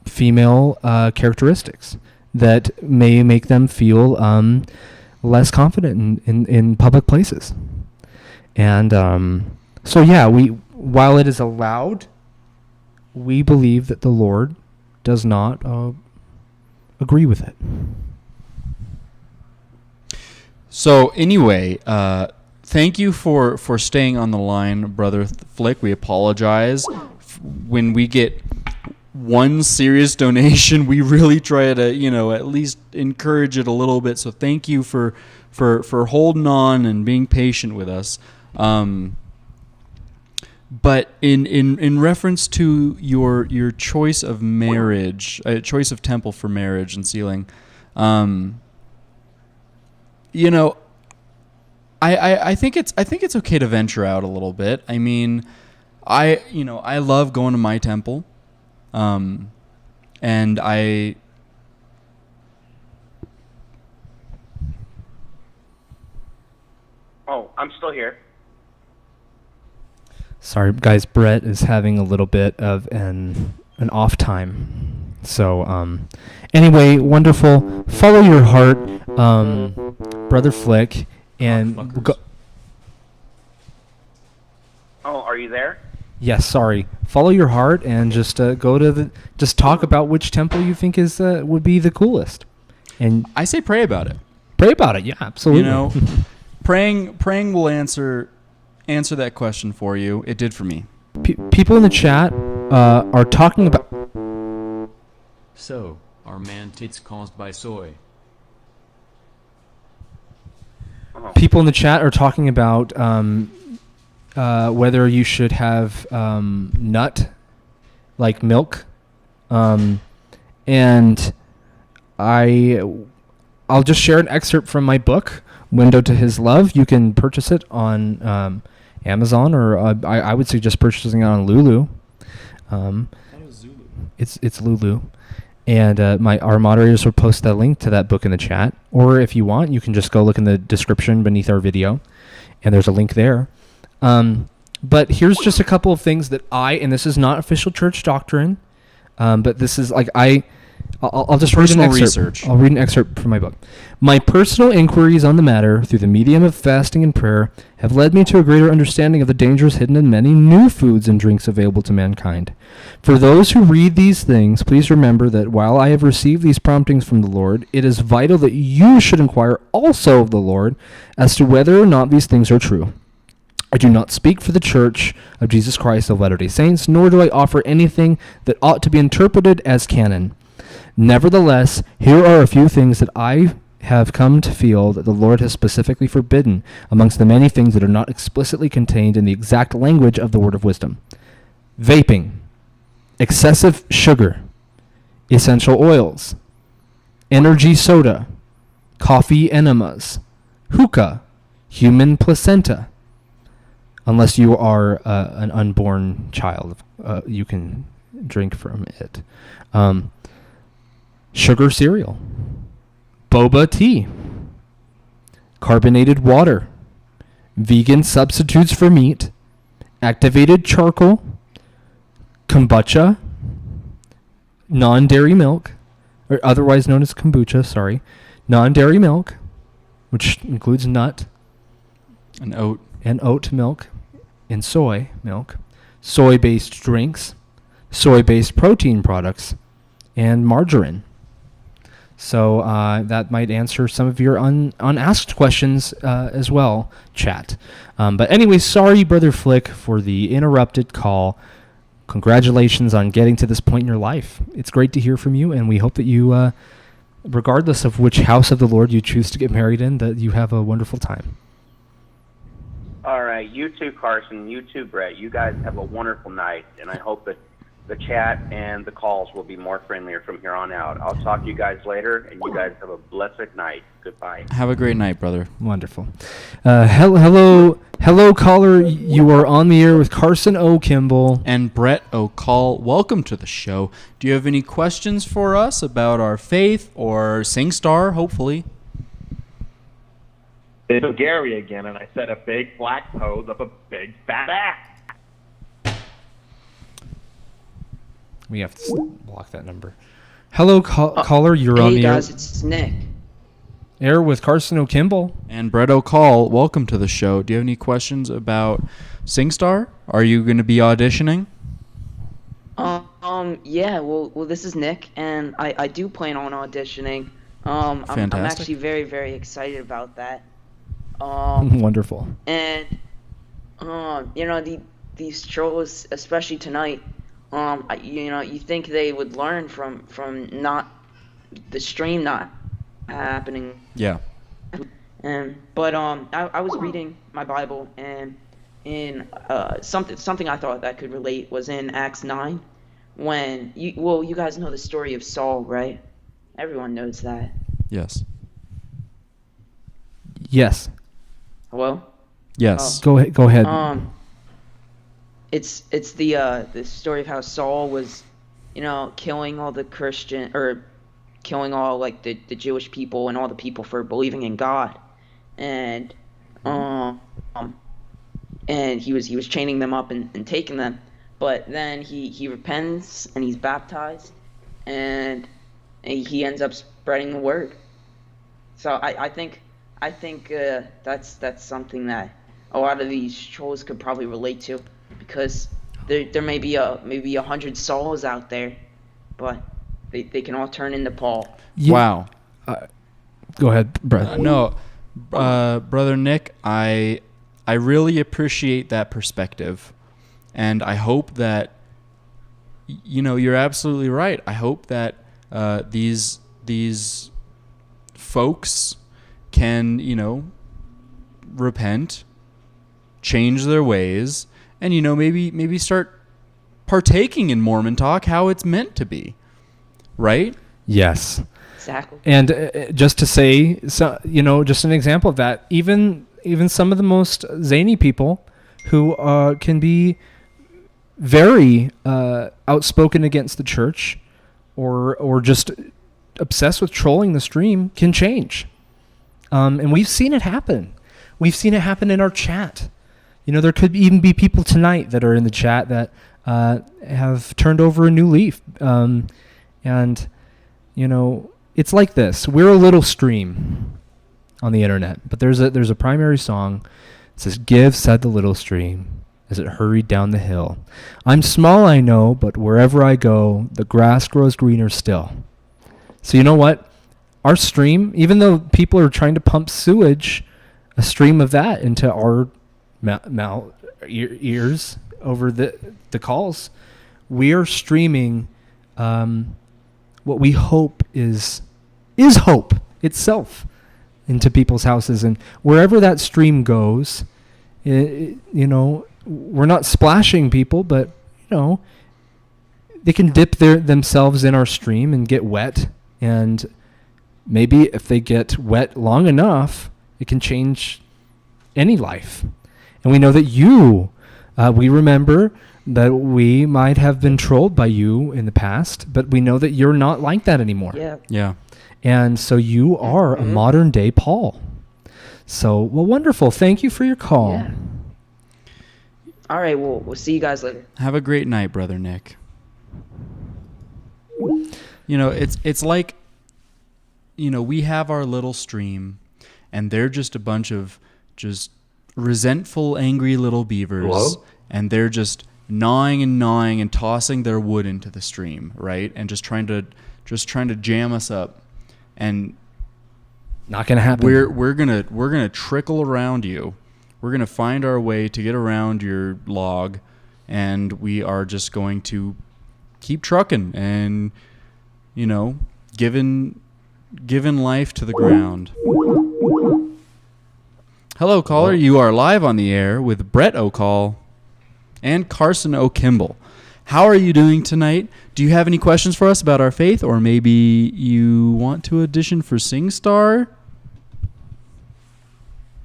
female characteristics that may make them feel less confident in public places. And while it is allowed, we believe that the Lord does not agree with it. So anyway, thank you for staying on the line, Brother Flick. We apologize when we get one serious donation, we really try to, at least encourage it a little bit. So thank you for holding on and being patient with us. But in reference to your choice of marriage, choice of temple for marriage and sealing, I think it's okay to venture out a little bit. I mean, I love going to my temple, and I. Oh, I'm still here. Sorry, guys. Brett is having a little bit of an off time. So, anyway, wonderful. Follow your heart, Brother Flick, and go. Oh, are you there? Yes, sorry. Follow your heart and just go to just talk about which temple you think is would be the coolest. And I say pray about it. Pray about it. Yeah, absolutely. Praying will answer that question for you. It did for me. People in the chat are talking about. So, are man tits caused by soy? People in the chat are talking about whether you should have nut, like milk, and I'll just share an excerpt from my book, Window to His Love. You can purchase it on Amazon, or I would suggest purchasing it on Lulu. It's Lulu, and our moderators will post that link to that book in the chat. Or if you want, you can just go look in the description beneath our video, and there's a link there. But here's just a couple of things that and this is not official church doctrine, but this is like I'll just read an excerpt. Research. I'll read an excerpt from my book. My personal inquiries on the matter through the medium of fasting and prayer have led me to a greater understanding of the dangers hidden in many new foods and drinks available to mankind. For those who read these things, please remember that while I have received these promptings from the Lord, it is vital that you should inquire also of the Lord as to whether or not these things are true. I do not speak for the Church of Jesus Christ of Latter-day Saints, nor do I offer anything that ought to be interpreted as canon. Nevertheless, here are a few things that I have come to feel that the Lord has specifically forbidden amongst the many things that are not explicitly contained in the exact language of the word of wisdom. Vaping, excessive sugar, essential oils, energy soda, coffee enemas, hookah, human placenta. Unless you are an unborn child, you can drink from it. Sugar cereal, boba tea, carbonated water, vegan substitutes for meat, activated charcoal, kombucha, non-dairy milk, or otherwise known as kombucha, non-dairy milk, which includes nut and oat milk, and soy milk, soy-based drinks, soy-based protein products, and margarine. So that might answer some of your unasked questions as well, chat. But anyway, sorry, Brother Flick, for the interrupted call. Congratulations on getting to this point in your life. It's great to hear from you, and we hope that you, regardless of which house of the Lord you choose to get married in, that you have a wonderful time. All right, you too, Carson. You too, Brett. You guys have a wonderful night, and I hope that the chat and the calls will be more friendlier from here on out. I'll talk to you guys later, and you guys have a blessed night. Goodbye. Have a great night, brother. Wonderful. Hello, caller. You are on the air with Carson O. Kimball and Brett O'Call. Welcome to the show. Do you have any questions for us about our faith or SingStar, hopefully? It's Gary again, and I said a big black pose of a big fat ass. We have to block that number. Hello, caller. You're on the air. Hey guys, it's Nick. Air with Carson O'Kimball and Brett O'Call. Welcome to the show. Do you have any questions about SingStar? Are you going to be auditioning? Yeah. Well, this is Nick, and I do plan on auditioning. I'm actually very, very excited about that. Wonderful. And these shows, especially tonight, You think they would learn from not the stream not happening. Yeah. But I was reading my Bible, and in something I thought that could relate was in Acts 9, when you guys know the story of Saul, right? Everyone knows that. Yes. Yes. Hello? Yes. Go ahead. It's the story of how Saul was, killing all the killing all like the Jewish people and all the people for believing in God, and he was chaining them up and taking them, but then he repents and he's baptized, and he ends up spreading the word. So I think that's something that a lot of these trolls could probably relate to, because there may be maybe 100 Sauls out there, but they can all turn into Paul. Wow. Go ahead, Brett. No, Brother Nick, I really appreciate that perspective, and I hope that you're absolutely right. I hope that these folks can repent, change their ways, and maybe start partaking in Mormon talk how it's meant to be, right? Yes. Exactly. And just to say, so just an example of that, even some of the most zany people who can be very outspoken against the church, or just obsessed with trolling the stream, can change. And we've seen it happen. We've seen it happen in our chat. There could even be people tonight that are in the chat that have turned over a new leaf. And it's like this. We're a little stream on the internet, but there's a primary song. It says, "Give," said the little stream, as it hurried down the hill. "I'm small, I know, but wherever I go, the grass grows greener still." So you know what? Our stream, even though people are trying to pump sewage, a stream of that into our ears over the calls, we are streaming what we hope is hope itself into people's houses. And wherever that stream goes, we're not splashing people, but they can dip themselves in our stream and get wet. And maybe if they get wet long enough, it can change any life. And we know that we remember that we might have been trolled by you in the past, but we know that you're not like that anymore. Yeah. And so you are a modern day Paul. So, well, wonderful. Thank you for your call. Yeah. All right, we'll see you guys later. Have a great night, Brother Nick. It's like, we have our little stream, and they're just a bunch of just resentful, angry little beavers. Hello? And they're just gnawing and tossing their wood into the stream, right? And just trying to jam us up. And not gonna happen. We're gonna trickle around you. We're gonna find our way to get around your log, and we are just going to keep trucking and giving life to the ground. Hello, caller. You are live on the air with Brett O'Call and Carson O'Kimball. How are you doing tonight? Do you have any questions for us about our faith, or maybe you want to audition for SingStar?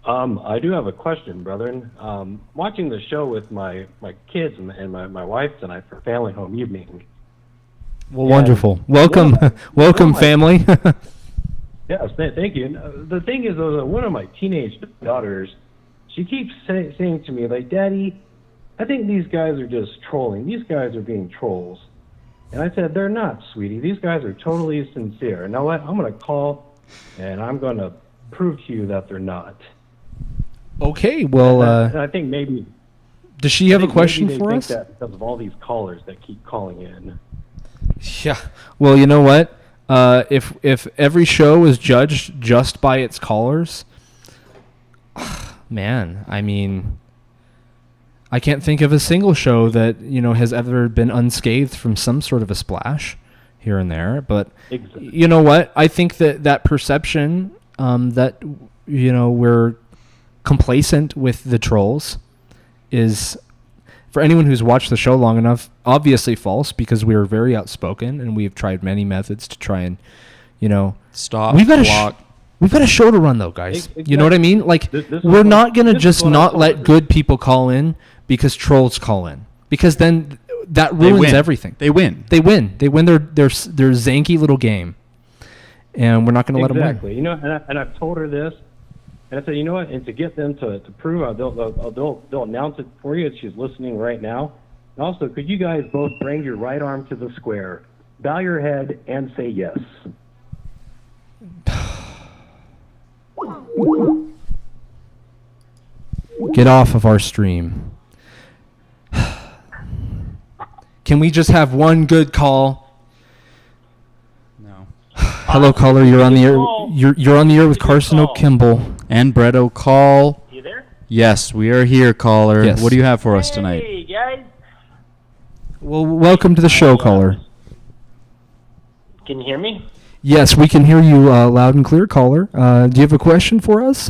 I do have a question, brethren. Watching the show with my kids and my wife tonight for family home evening. Well, wonderful. Welcome, family. Yes, thank you. The thing is, though, that one of my teenage daughters, she keeps saying to me, like, "Daddy, I think these guys are just trolling. These guys are being trolls." And I said, "They're not, sweetie. These guys are totally sincere. And now what? I'm going to call, and I'm going to prove to you that they're not." Okay, well... and I think maybe... Does she have a question maybe for they us? think that because of all these callers that keep calling in. Yeah. Well, you know what? If every show is judged just by its callers, man, I mean, I can't think of a single show that, has ever been unscathed from some sort of a splash here and there. But you know what? I think that perception that, we're complacent with the trolls is, for anyone who's watched the show long enough, obviously false, because we are very outspoken and we've tried many methods to try and, stop, we've got block. We've got a show to run, though, guys. Exactly. You know what I mean? Like, we're not going to just not let good people call in because trolls call in. Because then that ruins everything. They win. They win their zanky little game. And we're not going to let them win. Exactly. And I've told her this. And I said, you know what? And to get them to prove, they'll announce it for you. She's listening right now. And also, could you guys both bring your right arm to the square, bow your head, and say yes? Get off of our stream. Can we just have one good call? No. Hello, caller. You're on the air. You're on the air with Carson O'Kimball and Brett O'Call. You there? Yes, we are here, caller. Yes. What do you have for us tonight? Hey guys, Well, welcome to the show, caller. can you hear me? Yes, we can hear you loud and clear, caller. Do you have a question for us?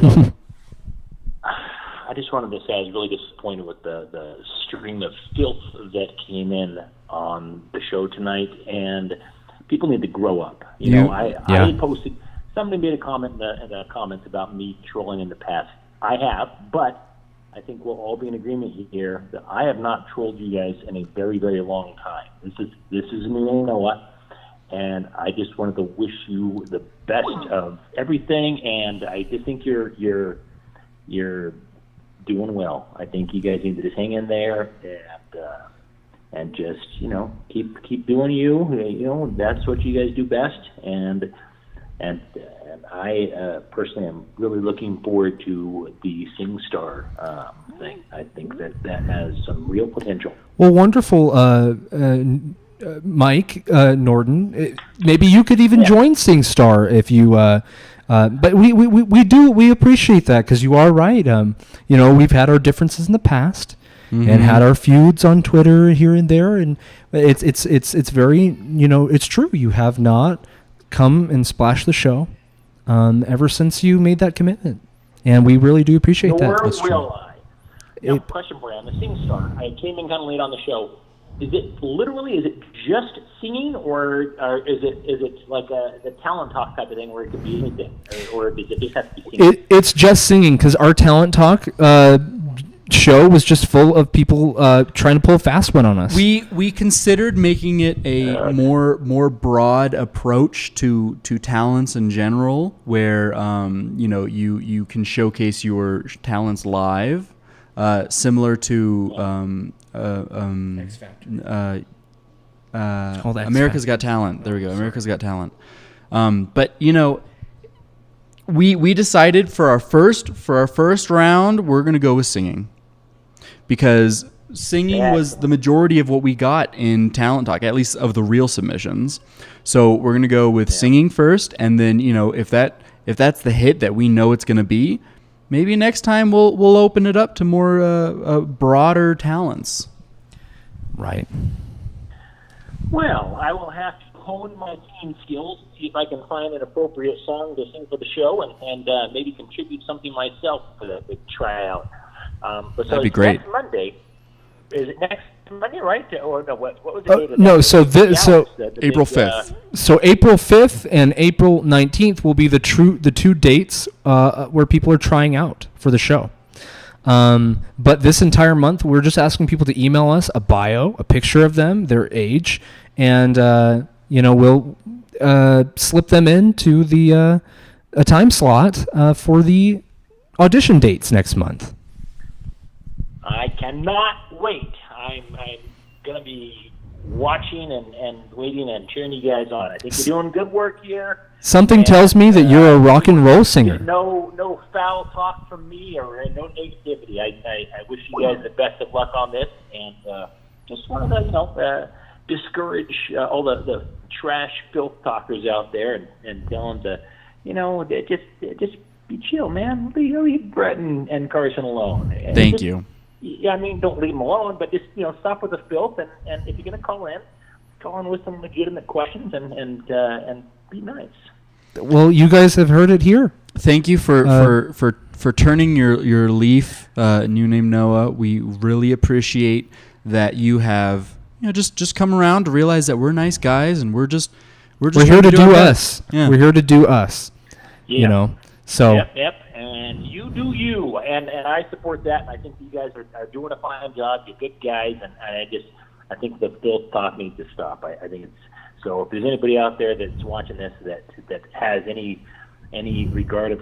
I just wanted to say I was really disappointed with the stream of filth that came in on the show tonight, and people need to grow up. I posted, somebody made a comment in the comments about me trolling in the past. I have, but I think we'll all be in agreement here that I have not trolled you guys in a very, very long time. This is me, Noah, and I just wanted to wish you the best of everything, and I just think you're doing well. I think you guys need to just hang in there and just keep doing you. That's what you guys do best, and I personally am really looking forward to the SingStar thing. I think that has some real potential. Well, wonderful, Mike Norton. Maybe you could even join SingStar if you. But we appreciate that, because you are right. We've had our differences in the past and had our feuds on Twitter here and there, and it's very it's true. You have not come and splashed the show ever since you made that commitment, and we really do appreciate that. Nor will I. Now, question for you on the SingStar. I came in kind of late on the show. Is it just singing, or is it like the talent talk type of thing where it could be anything, or does it just have to be singing? It's just singing, because our talent talk show was just full of people trying to pull a fast one on us. We considered making it a more broad approach to talents in general, where you can showcase your talents live, similar to X Factor. America's Got Talent. There we go. America's Got Talent. But we decided for our first round, we're gonna go with singing, because singing was the majority of what we got in Talent Talk, at least of the real submissions. So we're gonna go with singing first, and then if that's the hit that we know it's gonna be, maybe next time we'll open it up to more broader talents. Right. Well, I will have to hone my singing skills, see if I can find an appropriate song to sing for the show, and maybe contribute something myself for the big tryout. But that'd be great. Next Monday. Is it next Monday, right? Or no? What was the date of no, that? so April 5th. So April 5th and April 19th will be the two dates where people are trying out for the show. But this entire month, we're just asking people to email us a bio, a picture of them, their age, and we'll slip them into the a time slot for the audition dates next month. I cannot wait. I'm going to be watching and waiting and cheering you guys on. I think you're doing good work here. Something tells me that you're a rock and roll singer. No foul talk from me or no negativity. I wish you guys the best of luck on this, and just wanted to discourage all the trash filth talkers out there and tell them to just be chill, man. Leave Brett and Carson alone. Thank you. yeah, I mean, don't leave them alone, but just stop with the filth, and if you're going to call in with some legitimate questions and be nice. Well, you guys have heard it here. Thank you for turning your leaf, new name Noah. We really appreciate that you have just come around to realize that we're nice guys and we're here to do us. Yeah. We're here to do us. Yeah. So. Yep. And you do you, and I support that. And I think you guys are doing a fine job. You're good guys, and I think the filth talk needs to stop. I think it's so. If there's anybody out there that's watching this that has any regard of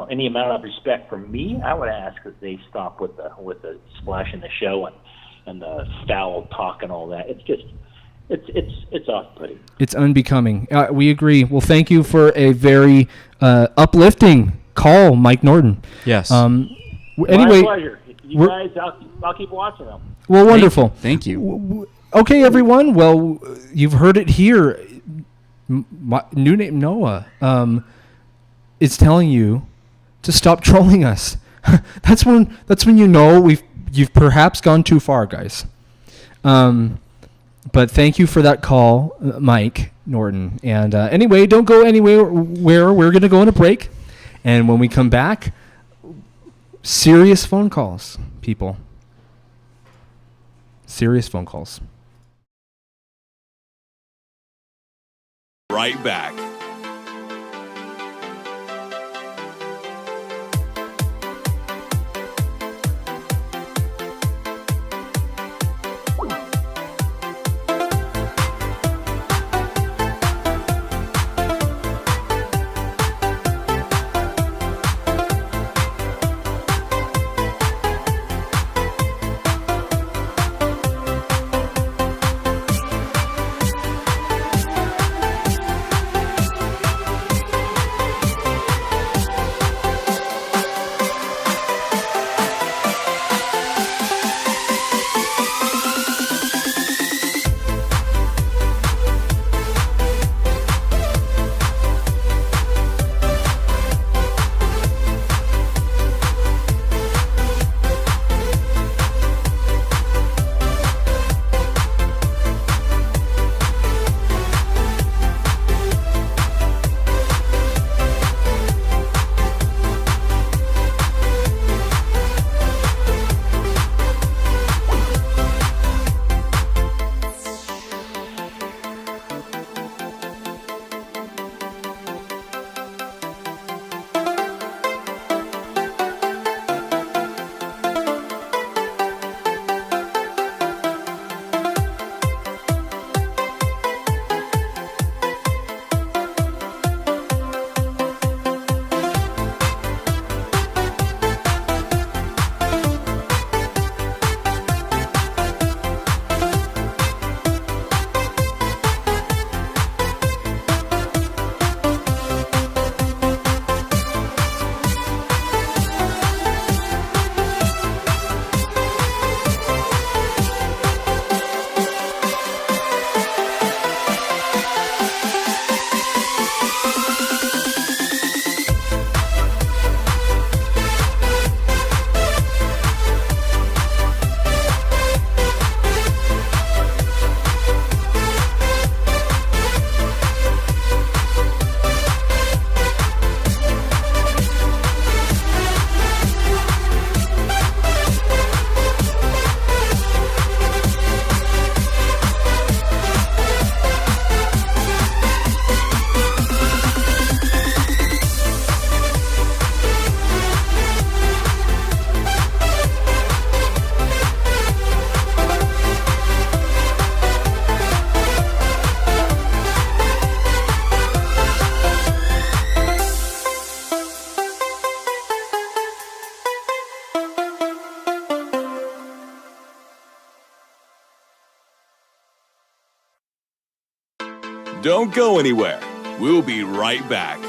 any amount of respect for me, I would ask that they stop with the splashing the show and the foul talk and all that. It's just it's off-putting. It's unbecoming. We agree. Well, thank you for a very uplifting call, Mike Norton. Yes. Anyway, my pleasure. You guys, I'll keep watching them. Well, wonderful. Thank you. Okay, everyone. Well, you've heard it here. New name Noah is telling you to stop trolling us. That's when you've perhaps gone too far, guys. But thank you for that call, Mike Norton. And anyway, don't go anywhere. We're going to go on a break. And when we come back, serious phone calls, people. Serious phone calls. Right back. Don't go anywhere. We'll be right back.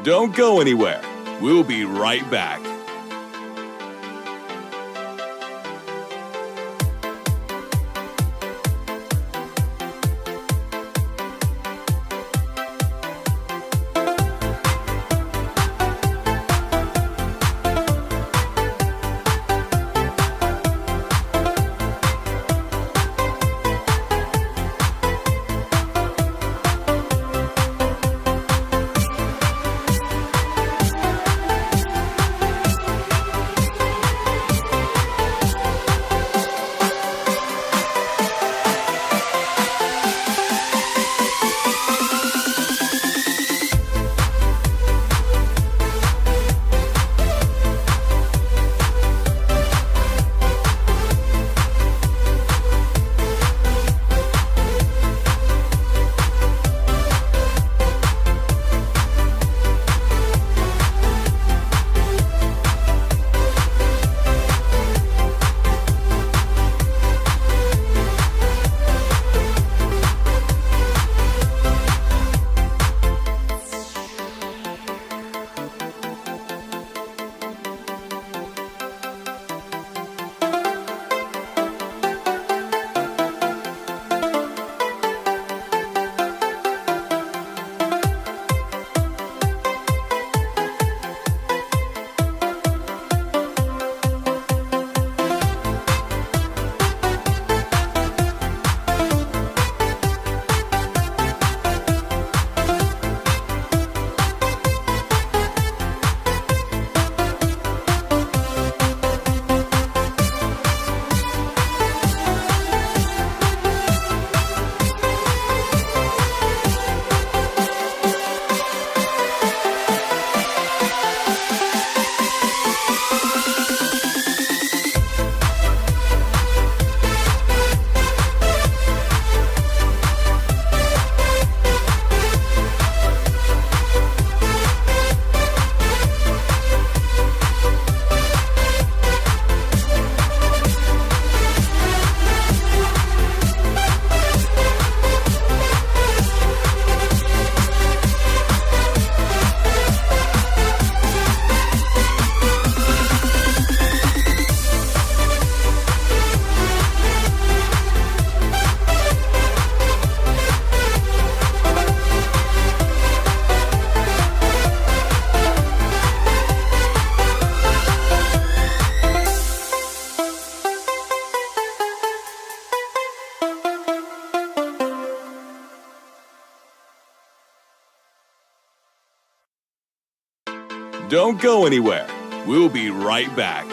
Don't go anywhere. We'll be right back. Don't go anywhere. We'll be right back.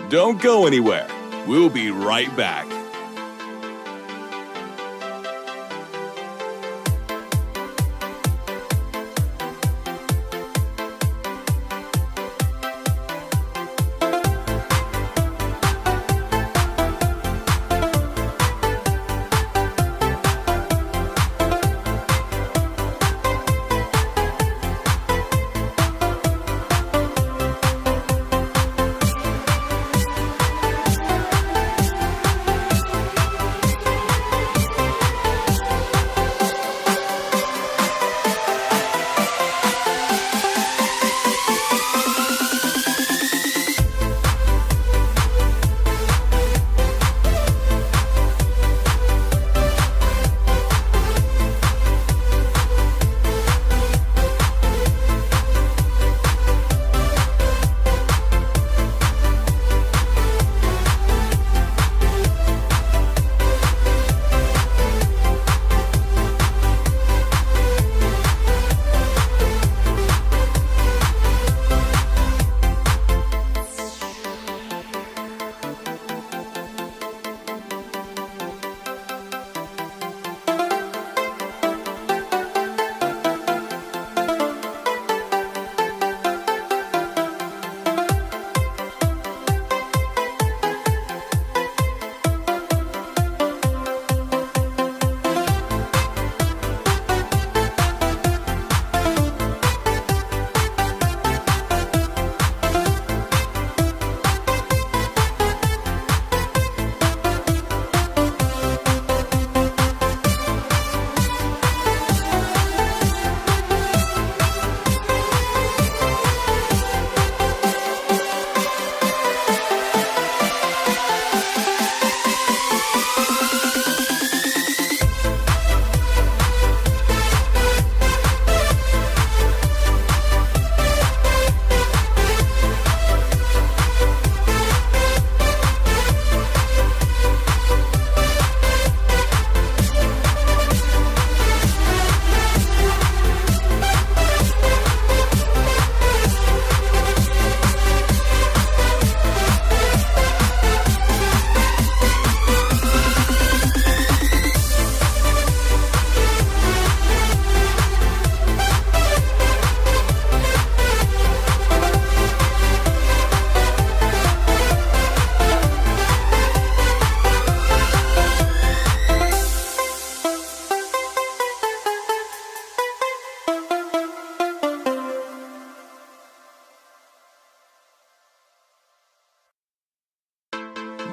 Don't go anywhere. We'll be right back.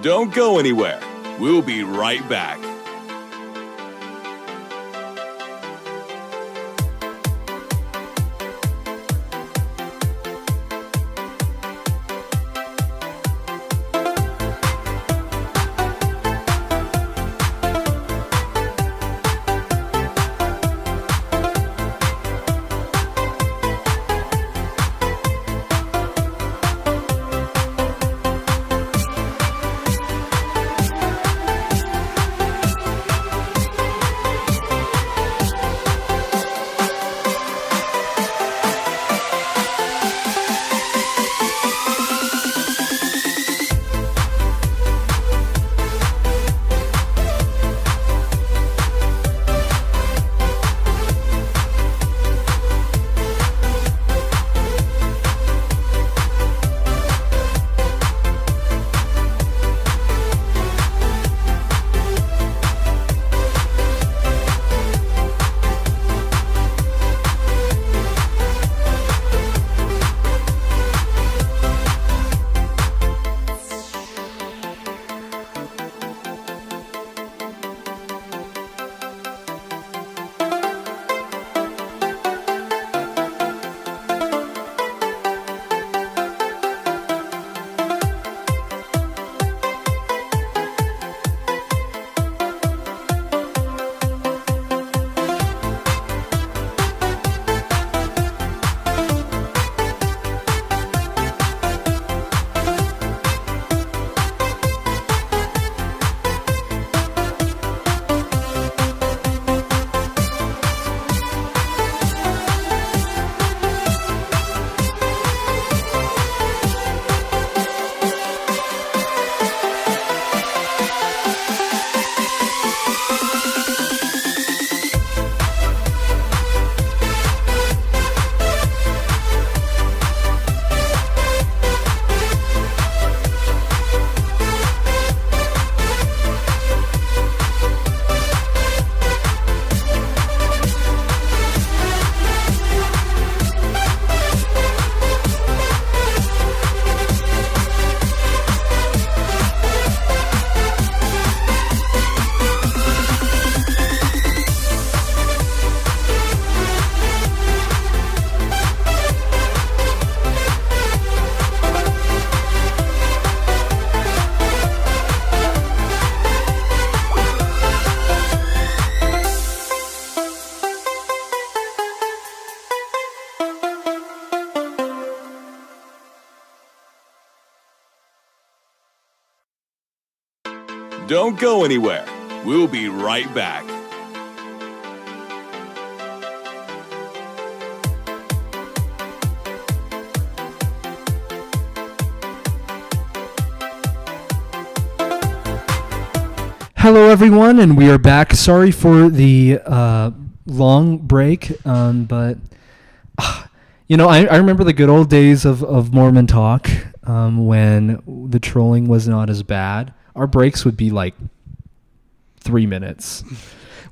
Don't go anywhere. We'll be right back. Don't go anywhere. We'll be right back. Hello, everyone, and we are back. Sorry for the long break, but I remember the good old days of Mormon Talk when the trolling was not as bad. Our breaks would be like 3 minutes.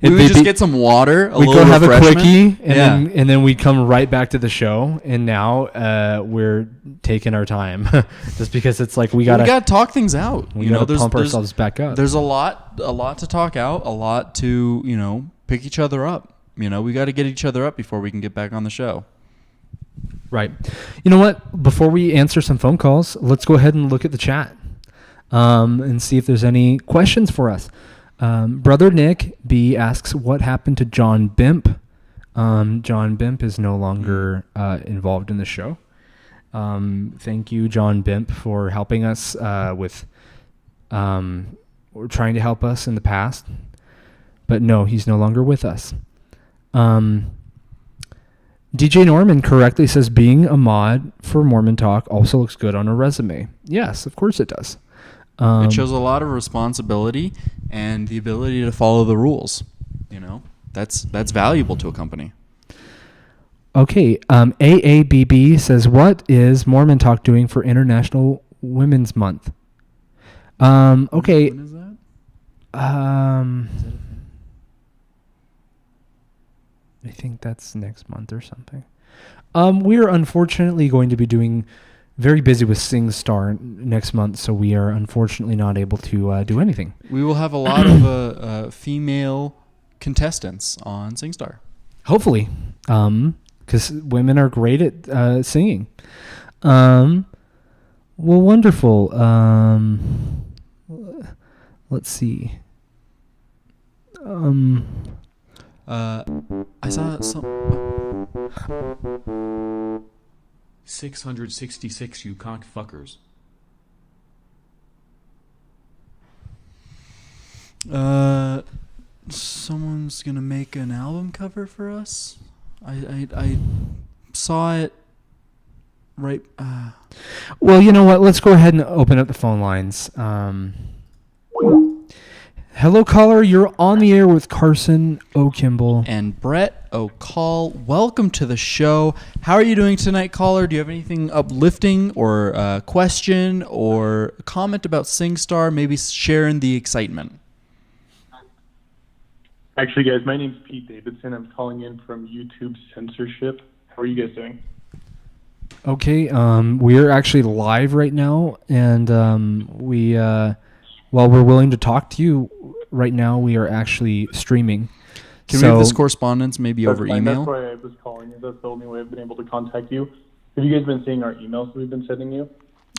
We would just get some water, we'd go have a quickie, and then we'd come right back to the show. And now we're taking our time just because it's like we gotta talk things out. We gotta pump ourselves back up. There's a lot to talk out, a lot to pick each other up. We got to get each other up before we can get back on the show. Right. You know what? Before we answer some phone calls, let's go ahead and look at the chat and see if there's any questions for us. Brother Nick B asks, what happened to John Bimp? John Bimp is no longer involved in the show. Thank you, John Bimp, for helping us with trying to help us in the past. But no, he's no longer with us. DJ Norman correctly says being a mod for Mormon Talk also looks good on a resume. Yes, of course it does. It shows a lot of responsibility and the ability to follow the rules. That's valuable to a company. Okay, AABB says, what is Mormon Talk doing for International Women's Month? Okay. When is that? I think that's next month or something. We are unfortunately going to be very busy with SingStar next month, so we are unfortunately not able to do anything. We will have a lot of female contestants on SingStar. Hopefully, because women are great at singing. Well, wonderful. Let's see. I saw some... 666, you cock fuckers. Someone's gonna make an album cover for us. I saw it right. Well, you know what? Let's go ahead and open up the phone lines. Hello, caller. You're on the air with Carson O'Kimball and Brett O'Call. Welcome to the show. How are you doing tonight, caller? Do you have anything uplifting or a question or a comment about SingStar? Maybe sharing the excitement. Actually, guys, my name's Pete Davidson. I'm calling in from YouTube censorship. How are you guys doing? Okay, we're actually live right now, and while we're willing to talk to you right now, we are actually streaming. Can we have this correspondence maybe over email? That's why I was calling you. That's the only way I've been able to contact you. Have you guys been seeing our emails that we've been sending you?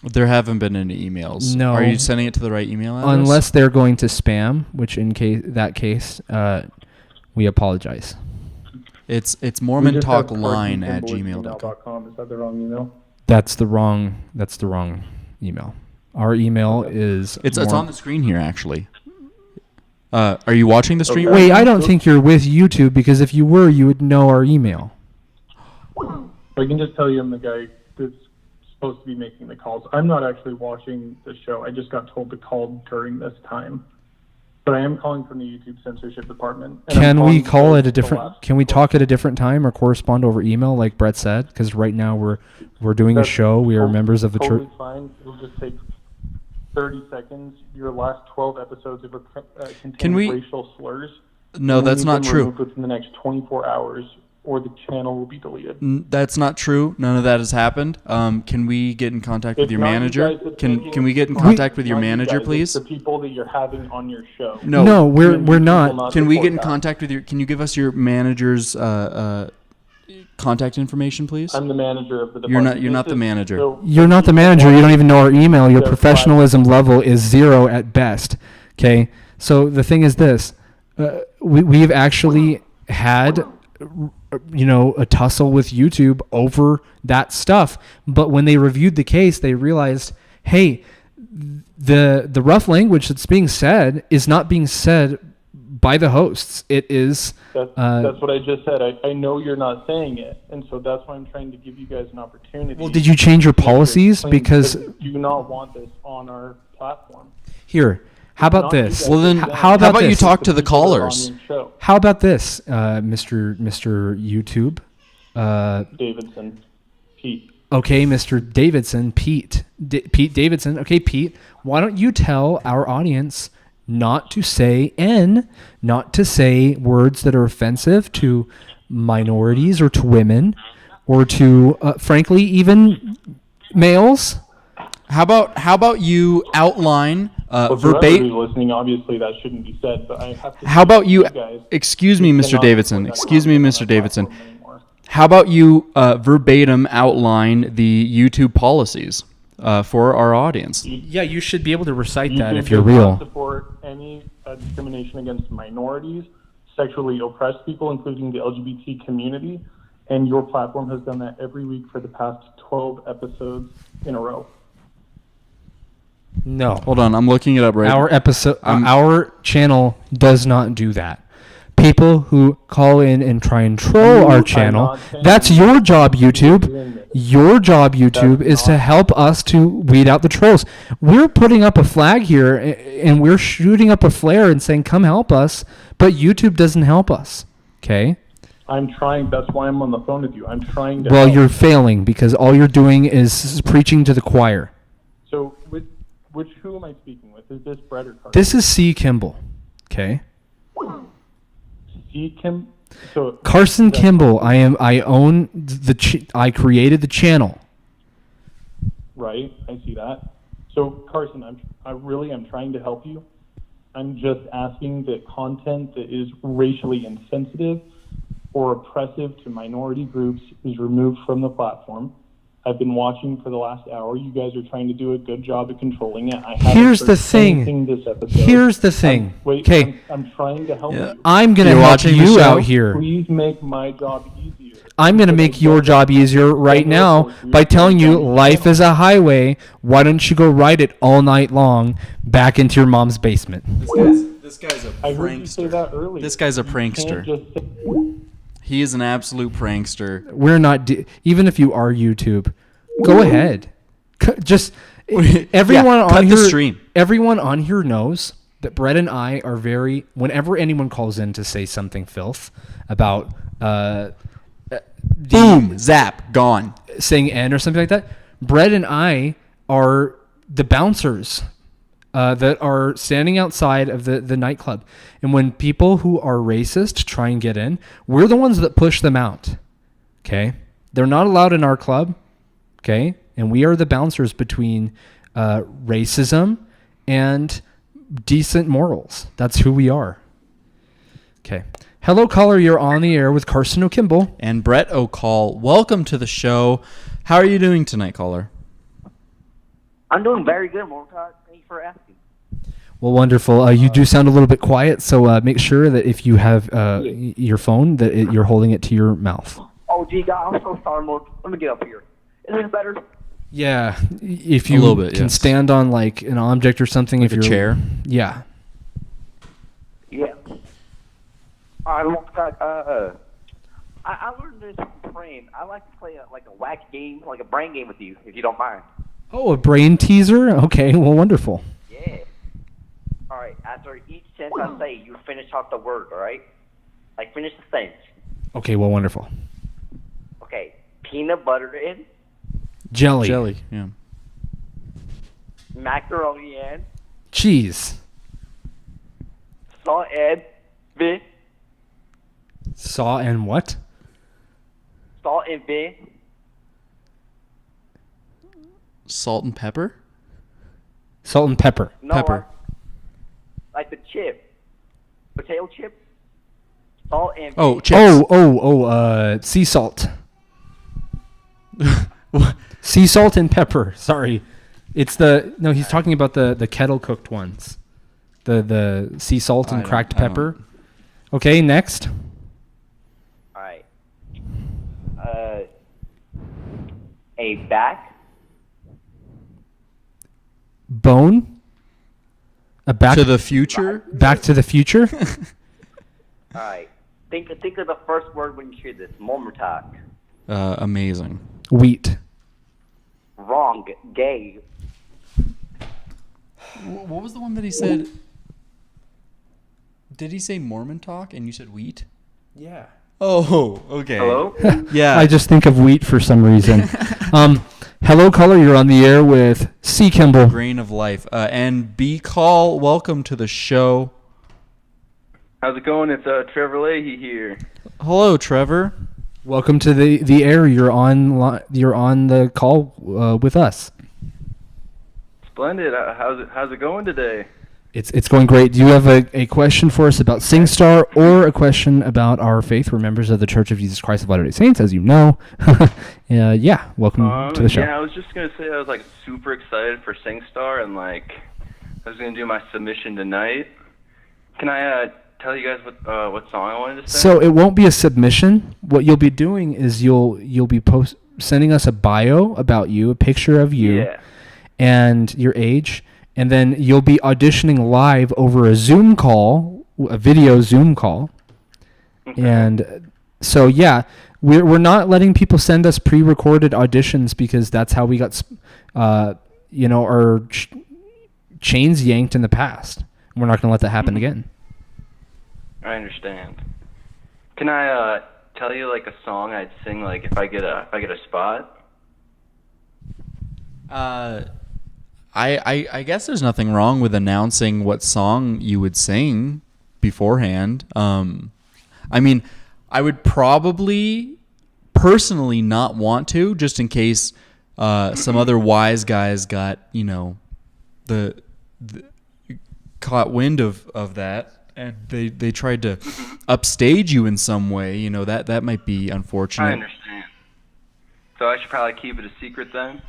There haven't been any emails. No. Are you sending it to the right email address? Unless they're going to spam, which in that case, we apologize. It's mormontalkline@gmail.com. Is that the wrong email? That's the wrong email. Our email is... It's on the screen here, actually. Are you watching the stream? Wait, I don't think you're with YouTube, because if you were, you would know our email. I can just tell you I'm the guy that's supposed to be making the calls. I'm not actually watching the show. I just got told to call during this time. But I am calling from the YouTube censorship department. Can we call at a different... Can we talk at a different time or correspond over email, like Brett said? Because right now we're doing a show. We are members of the church. Totally fine. It'll just take 30 seconds. Your last 12 episodes have contained racial slurs. No, that's not true. Within the next 24 hours, or the channel will be deleted. That's not true. None of that has happened. Can we get in contact with your manager? Can we get in contact with your manager, please? The people that you're having on your show. No, we're not. Can we get in contact with your? Can you give us your manager's contact information, please? I'm the manager of the department. You're not the manager. You're not the manager. You don't even know our email. Your professionalism level is 0 at best. Okay. So the thing is this: we've actually had, a tussle with YouTube over that stuff. But when they reviewed the case, they realized, hey, the rough language that's being said is not being said by the hosts. It is. That's what I just said. I know you're not saying it, and so that's why I'm trying to give you guys an opportunity. Well, did you change your policies? Because do you not want this on our platform? Here, how about this? Well, then, how about you this? talk to the callers? How about this, Mr. YouTube? Davidson, Pete. Okay, Mr. Davidson, Pete Davidson. Okay, Pete, why don't you tell our audience not to say not to say words that are offensive to minorities or to women or to, frankly, even males? How about you outline verbatim? Listening, obviously that shouldn't be said, but I have to. How about you? Guys, excuse me, Mr. Davidson. Excuse me, Mr. Davidson. How about you verbatim outline the YouTube policies for our audience? Yeah, you should be able to recite that YouTube if you're does real. not support any discrimination against minorities, sexually oppressed people, including the LGBT community, and your platform has done that every week for the past 12 episodes in a row. No. Hold on, I'm looking it up right now. Our channel does not do that. People who call in and try and troll our channel, that's your job, YouTube. Your job, YouTube, is to help us to weed out the trolls. We're putting up a flag here, and we're shooting up a flare and saying, come help us, but YouTube doesn't help us, okay? I'm trying. That's why I'm on the phone with you. I'm trying to Well, help. you're failing because all you're doing is preaching to the choir. So, who am I speaking with? Is this Brett or Carson? This is C. Kimball, okay? So Carson Kimball. I own I created the channel. Right, I see that. So Carson, I'm trying to help you. I'm just asking that content that is racially insensitive or oppressive to minority groups is removed from the platform. I've been watching for the last hour. You guys are trying to do a good job of controlling it. Here's the thing. Here's the thing. Okay. I'm trying to help you. I'm going to help you out here. Please make my job easier. I'm going to make your job easier right now by telling you life is a highway. Why don't you go ride it all night long back into your mom's basement? This guy's a prankster. I heard you say that earlier. This guy's a prankster. He is an absolute prankster. We're not even if you are YouTube, go ahead. Everyone on cut here. The stream. Everyone on here knows that Brett and I are very. Whenever anyone calls in to say something filth about, boom, zap, gone, saying "n" or something like that, Brett and I are the bouncers. That are standing outside of the nightclub. And when people who are racist try and get in, we're the ones that push them out. Okay? They're not allowed in our club. Okay? And we are the bouncers between racism and decent morals. That's who we are. Okay. Hello, caller. You're on the air with Carson O'Kimball. And Brett O'Call. Welcome to the show. How are you doing tonight, caller? I'm doing very good, Mordecai. Thank you for asking. Well, wonderful. You do sound a little bit quiet, so make sure that if you have your phone, that you're holding it to your mouth. Oh, gee, God, I'm so sorry, Mordecai. Let me get up here. Is this better? Yeah, if you can stand on like an object or something, like if you're a chair. Yeah. Yeah. All right, Mordecai. I learned this from Frame. I like to play like a whack game, like a brain game with you, if you don't mind. Oh, a brain teaser? Okay, well, wonderful. Yeah. All right, after each sentence I say, you finish off the word, all right? Like, finish the sentence. Okay, well, wonderful. Okay, peanut butter and? Jelly. Jelly, yeah. Macaroni and? Cheese. Salt and? Vin? Saw and what? Salt and vin? Salt and pepper? Salt and pepper. No, pepper. Like the chip. Potato chip? Salt and Oh, vin. chips. Sea salt. Sea salt and pepper. Sorry. It's he's talking about the kettle cooked ones. The sea salt and cracked pepper. Okay, next. All right. A back. Bone. Back to the Future? Back to the Future? All right. Think of the first word when you hear this. Mormon talk. Amazing. Wheat. Wrong. Gay. What was the one that he said? Did he say Mormon talk and you said wheat? Yeah. Oh, okay. Hello? Yeah. I just think of wheat for some reason. Hello, caller. You're on the air with C. Kimball. Grain of Life. And B. Call, welcome to the show. How's it going? It's Trevor Leahy here. Hello, Trevor. Welcome to the air. You're on the call with us. Splendid. How's it going today? It's going great. Do you have a question for us about SingStar or a question about our faith? We're members of the Church of Jesus Christ of Latter-day Saints, as you know. Yeah, welcome to the show. Yeah, I was just going to say I was like super excited for SingStar, and like I was going to do my submission tonight. Can I tell you guys what song I wanted to sing? So it won't be a submission. What you'll be doing is you'll be sending us a bio about you, a picture of you, and your age. And then you'll be auditioning live over a Zoom call, a video Zoom call. Okay. And so, yeah, we're not letting people send us pre-recorded auditions because that's how we got, our chains yanked in the past. We're not going to let that happen again. I understand. Can I tell you like a song I'd sing like if I get a spot? I guess there's nothing wrong with announcing what song you would sing beforehand. I mean, I would probably personally not want to, just in case some other wise guys got, the caught wind of that, and they tried to upstage you in some way. That might be unfortunate. I understand. So I should probably keep it a secret then?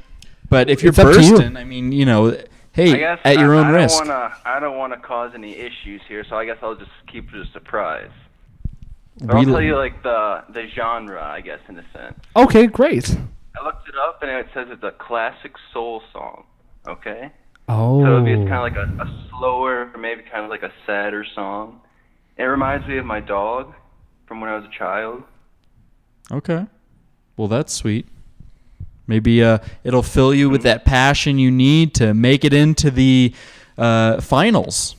But if you're bursting, I mean, hey, at your own risk. I don't want to cause any issues here, so I guess I'll just keep it a surprise. But I'll tell you like the genre, I guess, in a sense. Okay, great. I looked it up, and it says it's a classic soul song. Okay. Oh. So it's kind of like a slower, or maybe kind of like a sadder song. It reminds me of my dog from when I was a child. Okay. Well, that's sweet. Maybe it'll fill you with that passion you need to make it into the finals,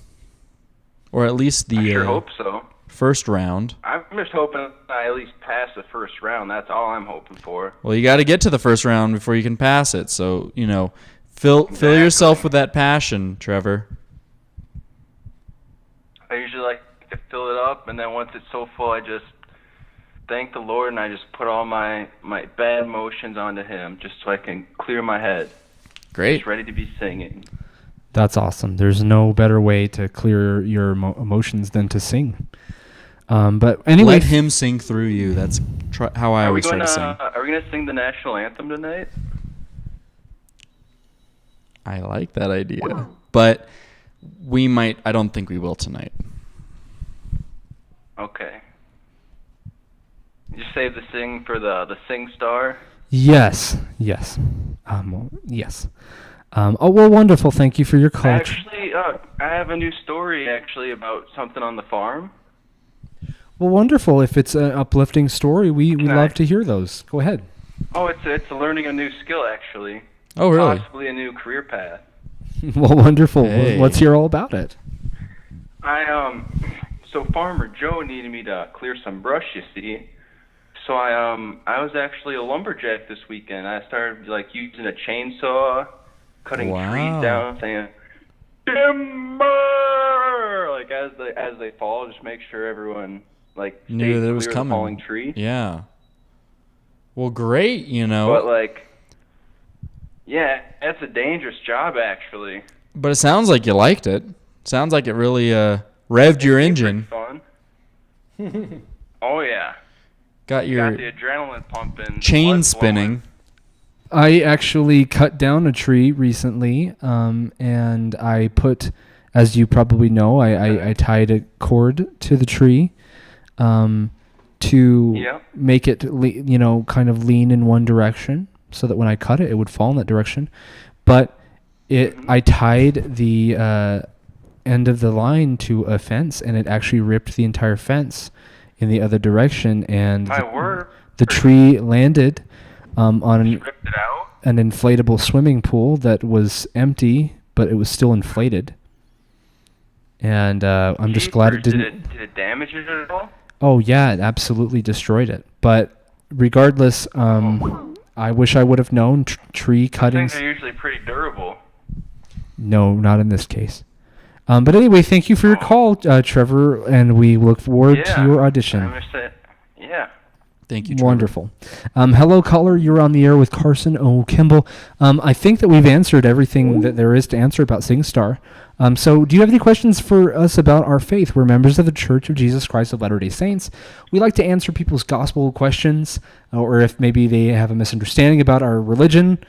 or at least the I sure hope so. First round. I'm just hoping I at least pass the first round. That's all I'm hoping for. Well, you got to get to the first round before you can pass it. So fill yourself with that passion, Trevor. I usually like to fill it up, and then once it's so full, I just thank the Lord, and I just put all my bad emotions onto Him, just so I can clear my head. Great. Just ready to be singing. That's awesome. There's no better way to clear your emotions than to sing. But anyway, let Him sing through you. That's how I always try to sing. Are we gonna sing the national anthem tonight? I like that idea, but we might. I don't think we will tonight. Okay. You save the sing for the SingStar? Yes. Yes. Yes. Oh, well, wonderful. Thank you for your call. Actually, I have a new story, actually, about something on the farm. Well, wonderful. If it's an uplifting story, we love to hear those. Go ahead. Oh, it's learning a new skill, actually. Oh, really? Possibly a new career path. Well, wonderful. Hey. Let's hear all about it. So Farmer Joe needed me to clear some brush, you see. So I was actually a lumberjack this weekend. I started like using a chainsaw, cutting trees down, saying timber, like as they fall, just make sure everyone like knew that it was clear coming. The falling tree. Yeah. Well, great. But like, yeah, that's a dangerous job actually. But it sounds like you liked it. Sounds like it really revved your engine. Fun. Oh yeah. Got the adrenaline pumping. Chain spinning. I actually cut down a tree recently, and I put, as you probably know, I tied a cord to the tree to make it, kind of lean in one direction, so that when I cut it, it would fall in that direction. But I tied the end of the line to a fence, and it actually ripped the entire fence in the other direction, and the tree landed on an inflatable swimming pool that was empty, but it was still inflated. And I'm just glad it didn't. Did it damage it at all? Oh yeah, it absolutely destroyed it. But regardless, I wish I would have known tree cuttings. Things are usually pretty durable. No, not in this case. But anyway, thank you for your call, Trevor, and we look forward to your audition. I missed it. Yeah. Thank you, Trevor. Wonderful. Hello, caller. You're on the air with Carson O. Kimball. I think that we've answered everything that there is to answer about SingStar. So do you have any questions for us about our faith? We're members of the Church of Jesus Christ of Latter-day Saints. We like to answer people's gospel questions, or if maybe they have a misunderstanding about our religion,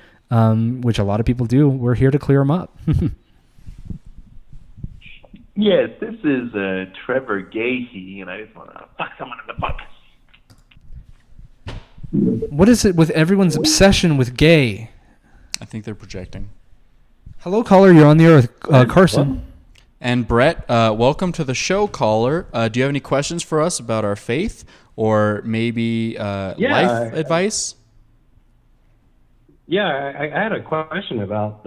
which a lot of people do. We're here to clear them up. Yes, this is Trevor Gacy, and I just want to fuck someone in the butt. What is it with everyone's obsession with gay? I think they're projecting. Hello, caller. You're on the air with Carson. And Brett, welcome to the show, caller. Do you have any questions for us about our faith or maybe life advice? Yeah, I had a question about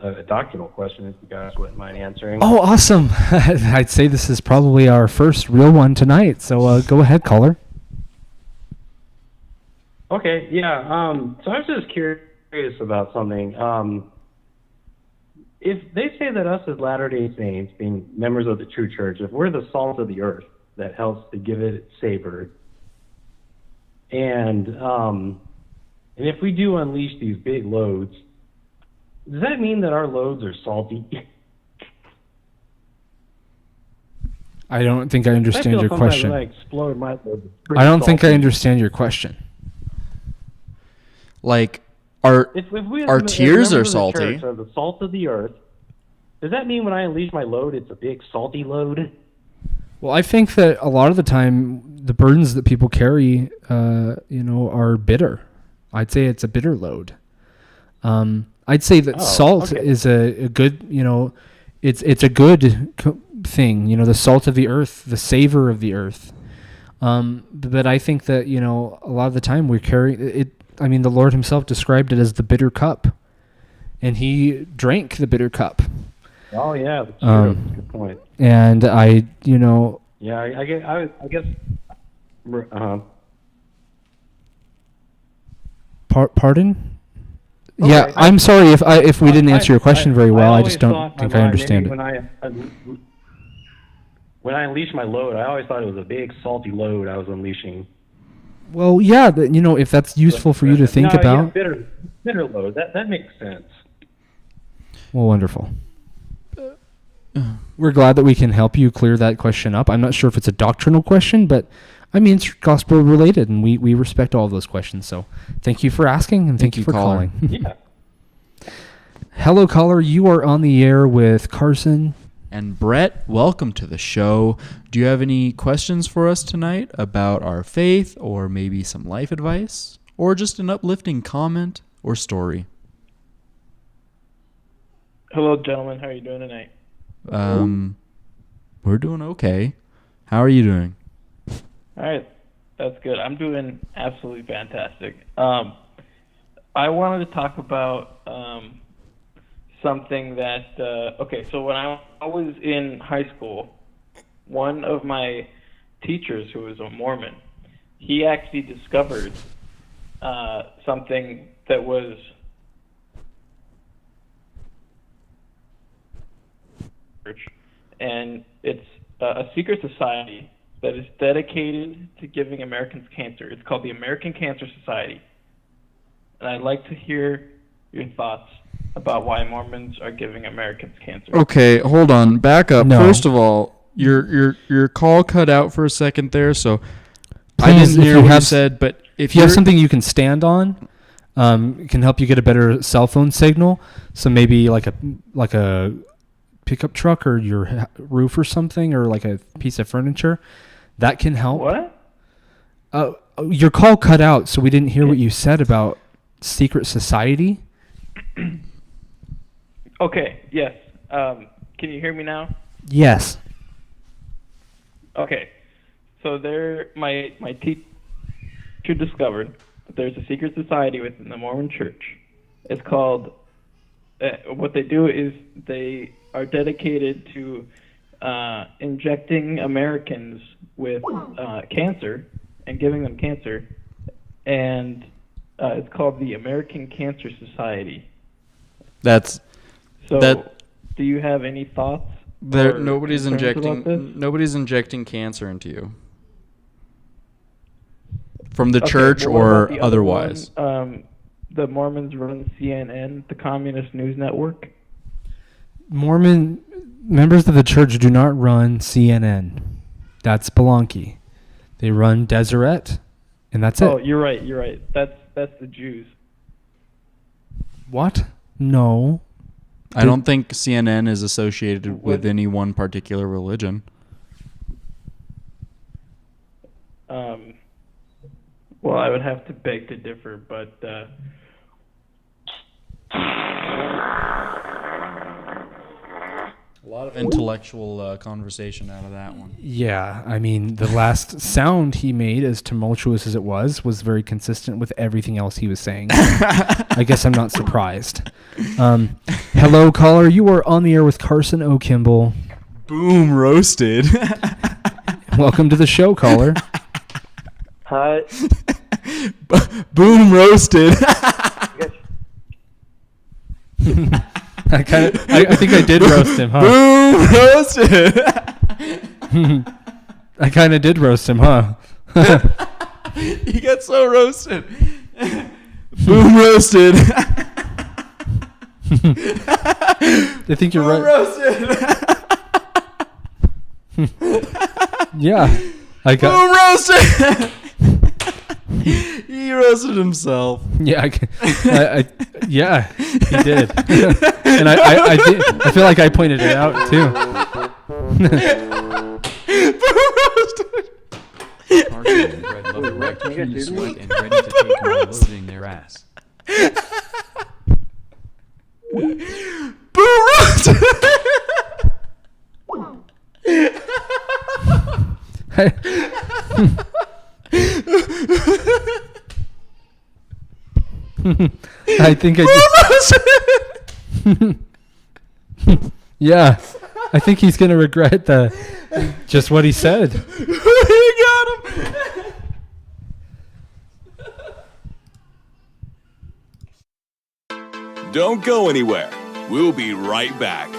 a doctrinal question, if you guys wouldn't mind answering. Oh, awesome. I'd say this is probably our first real one tonight. So go ahead, caller. Okay, yeah. So I was just curious about something. If they say that us as Latter-day Saints, being members of the true church, if we're the salt of the earth that helps to give it its savor, and if we do unleash these big loads, does that mean that our loads are salty? I don't think I understand your question. I explode my load. I don't think I understand your question. Like, our tears are the salty. Church are the salt of the earth. Does that mean when I unleash my load, it's a big salty load? Well, I think that a lot of the time, the burdens that people carry, are bitter. I'd say it's a bitter load. I'd say that salt is a good, it's a good thing. The salt of the earth, the savor of the earth. But I think that a lot of the time we carry it. I mean, the Lord Himself described it as the bitter cup, and He drank the bitter cup. Oh yeah, that's true. That's a good point. And Yeah, I guess. Pardon? Okay, Yeah, I'm sorry if we didn't answer your question very well. I just don't think I understand it. When I unleashed my load, I always thought it was a big salty load I was unleashing. Well, yeah, if that's useful for you to think about. Yeah, bitter load. That makes sense. Well, wonderful. We're glad that we can help you clear that question up. I'm not sure if it's a doctrinal question, but I mean, it's gospel related, and we respect all of those questions. So thank you for asking, and thank you for calling. Yeah. Hello, caller. You are on the air with Carson. And Brett, welcome to the show. Do you have any questions for us tonight about our faith, or maybe some life advice, or just an uplifting comment or story? Hello, gentlemen. How are you doing tonight? We're doing okay. How are you doing? All right, that's good. I'm doing absolutely fantastic. I wanted to talk about something that, so when I was in high school, one of my teachers, who was a Mormon, he actually discovered something that was and it's a secret society that is dedicated to giving Americans cancer. It's called the American Cancer Society. And I'd like to hear your thoughts about why Mormons are giving Americans cancer. Okay, hold on. Back up. No. First of all, your call cut out for a second there, so Please, I didn't hear what you said, but if you have something you can stand on, it can help you get a better cell phone signal. So maybe like a pickup truck or your roof or something, or like a piece of furniture, that can help. What? Your call cut out, so we didn't hear what you said about secret society. Okay, yes. Can you hear me now? Yes. Okay. So my teacher discovered that there's a secret society within the Mormon Church. It's called. What they do is they are dedicated to injecting Americans with cancer and giving them cancer, and it's called the American Cancer Society. That's So, that. do you have any thoughts? Nobody's concerns about this? injecting cancer into you from the Okay, church well, what or about the other otherwise. one? The Mormons run CNN, the communist news network. Mormon members of the church do not run CNN. That's Spelunky. They run Deseret, and that's Oh, it. you're right. You're right. That's the Jews. What? No. I don't think CNN is associated with any one particular religion. Well, I would have to beg to differ, but A lot of intellectual conversation out of that one. Yeah, I mean, the last sound he made, as tumultuous as it was very consistent with everything else he was saying. I guess I'm not surprised. Hello, caller. You are on the air with Carson O'Kimball. Boom, roasted. Welcome to the show, caller. Hi. Boom, roasted. I think I did roast him, huh? Boom, roasted. I kind of did roast him, huh? You got so roasted. Boom, roasted. I think you're Boom, right. roasted. Yeah. Boom, roasted. He roasted himself. Yeah, yeah, he did. And I did. I feel like I pointed it out too. Carson and Brett love erect clean sweat and ready to take my loading their ass. Boom, roasted. I think I did. Yeah, I think he's gonna regret just what he said. You got him. Don't go anywhere. We'll be right back.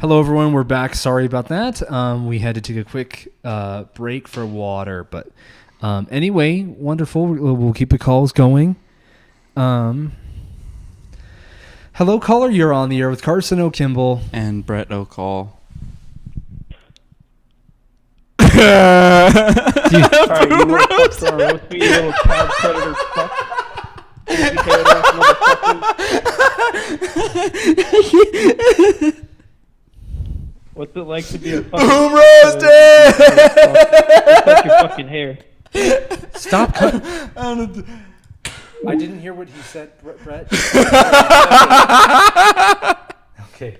Hello, everyone. We're back. Sorry about that. We had to take a quick break for water. But anyway, wonderful. We'll keep the calls going. Hello, caller. You're on the air with Carson O'Kimball. And Brett O'Call. Alright, you little fuck star roast me, you little child predator fuck. What's it like to be a fucking roasted? Fuck your fucking hair. Stop cutting. I didn't hear what he said, Brett. Okay.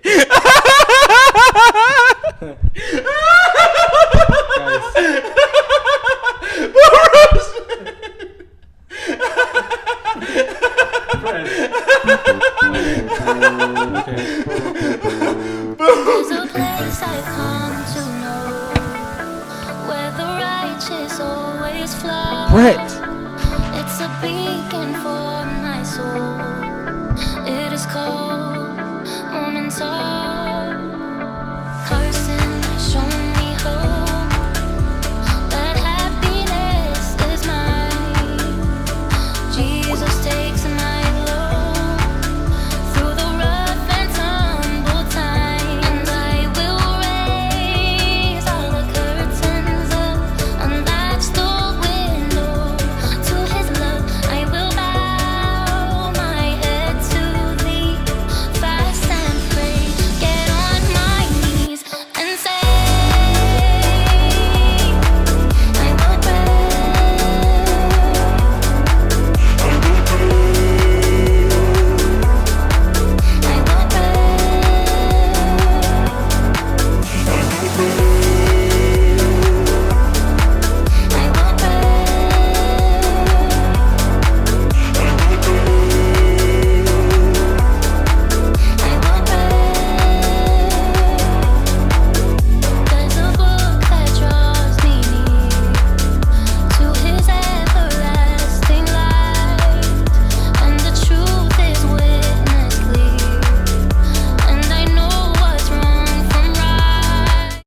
There's a place I've come to know where the righteous always flow. Brett. It's a beacon for my soul. It is called Mormon Soul. Carson has shown me hope that happiness is mine. Jesus takes my load through the rough and tumble time, and I will raise all the curtains up, unlatch the window to His love. I will bow my head to Thee, fast and pray, get on my knees and say, I will pray. There's a book that draws me near to His everlasting light, and the truth is witness clear, and I know what's wrong from right.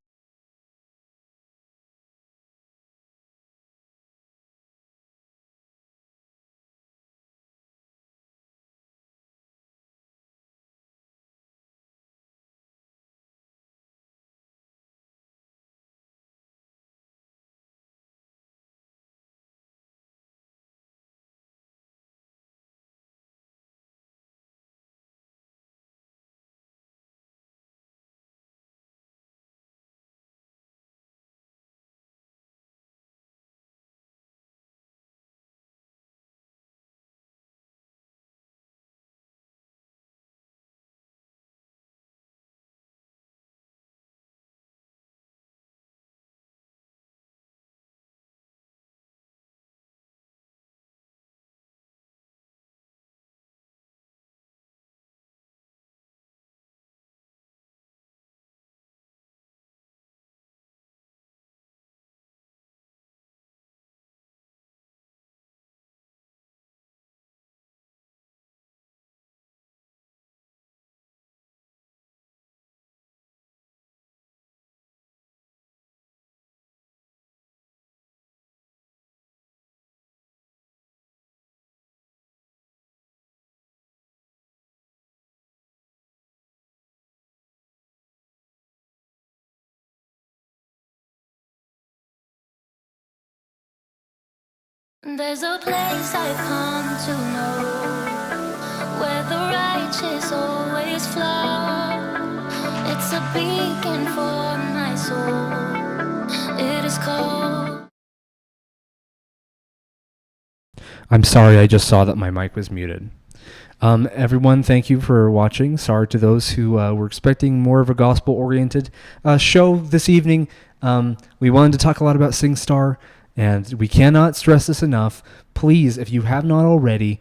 There's a place I've come to know where the righteous always flow. It's a beacon for my soul. It is called. I'm sorry, I just saw that my mic was muted. Everyone, thank you for watching. Sorry to those who were expecting more of a gospel-oriented show this evening. We wanted to talk a lot about SingStar, and we cannot stress this enough. Please, if you have not already,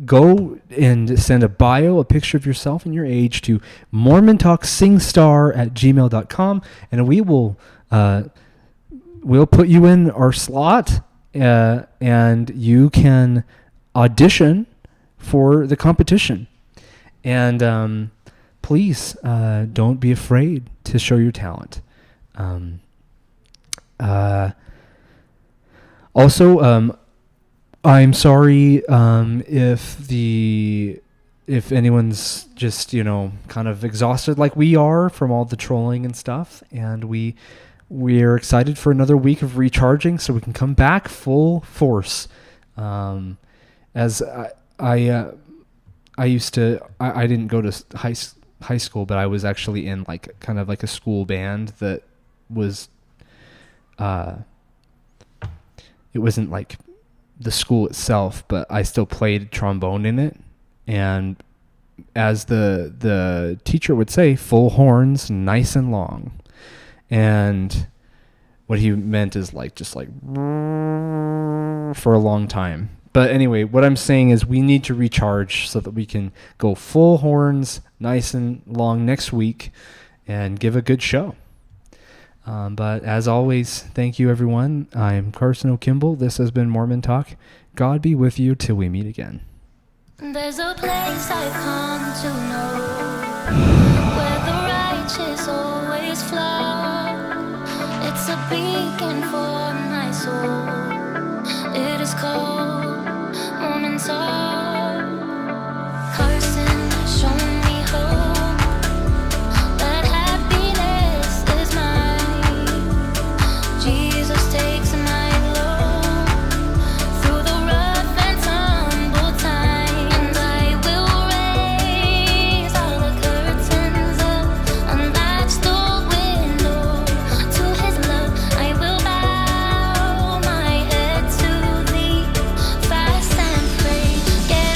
go and send a bio, a picture of yourself and your age to mormontalksingstar@gmail.com, and we'll put you in our slot, and you can audition for the competition. And please don't be afraid to show your talent. Also, I'm sorry if anyone's just kind of exhausted like we are from all the trolling and stuff, and we're excited for another week of recharging so we can come back full force. As I used to, I didn't go to high school, but I was actually in like kind of like a school band that was, it wasn't like the school itself, but I still played trombone in it. And as the teacher would say, full horns, nice and long. And what he meant is like just like for a long time. But anyway, what I'm saying is we need to recharge so that we can go full horns, nice and long next week, and give a good show. But as always, thank you, everyone. I'm Carson O'Kimball. This has been Mormon Talk. God be with you till we meet again. There's a place I've come to know where the righteous always flow. It's a beacon for my soul. It is called Mormon Talk. Carson has shown me hope, that happiness is mine. Jesus takes my load through the rough and tumble time, and I will raise all the curtains up, unlatch the window to His love. I will bow my head to Thee, fast and pray. Get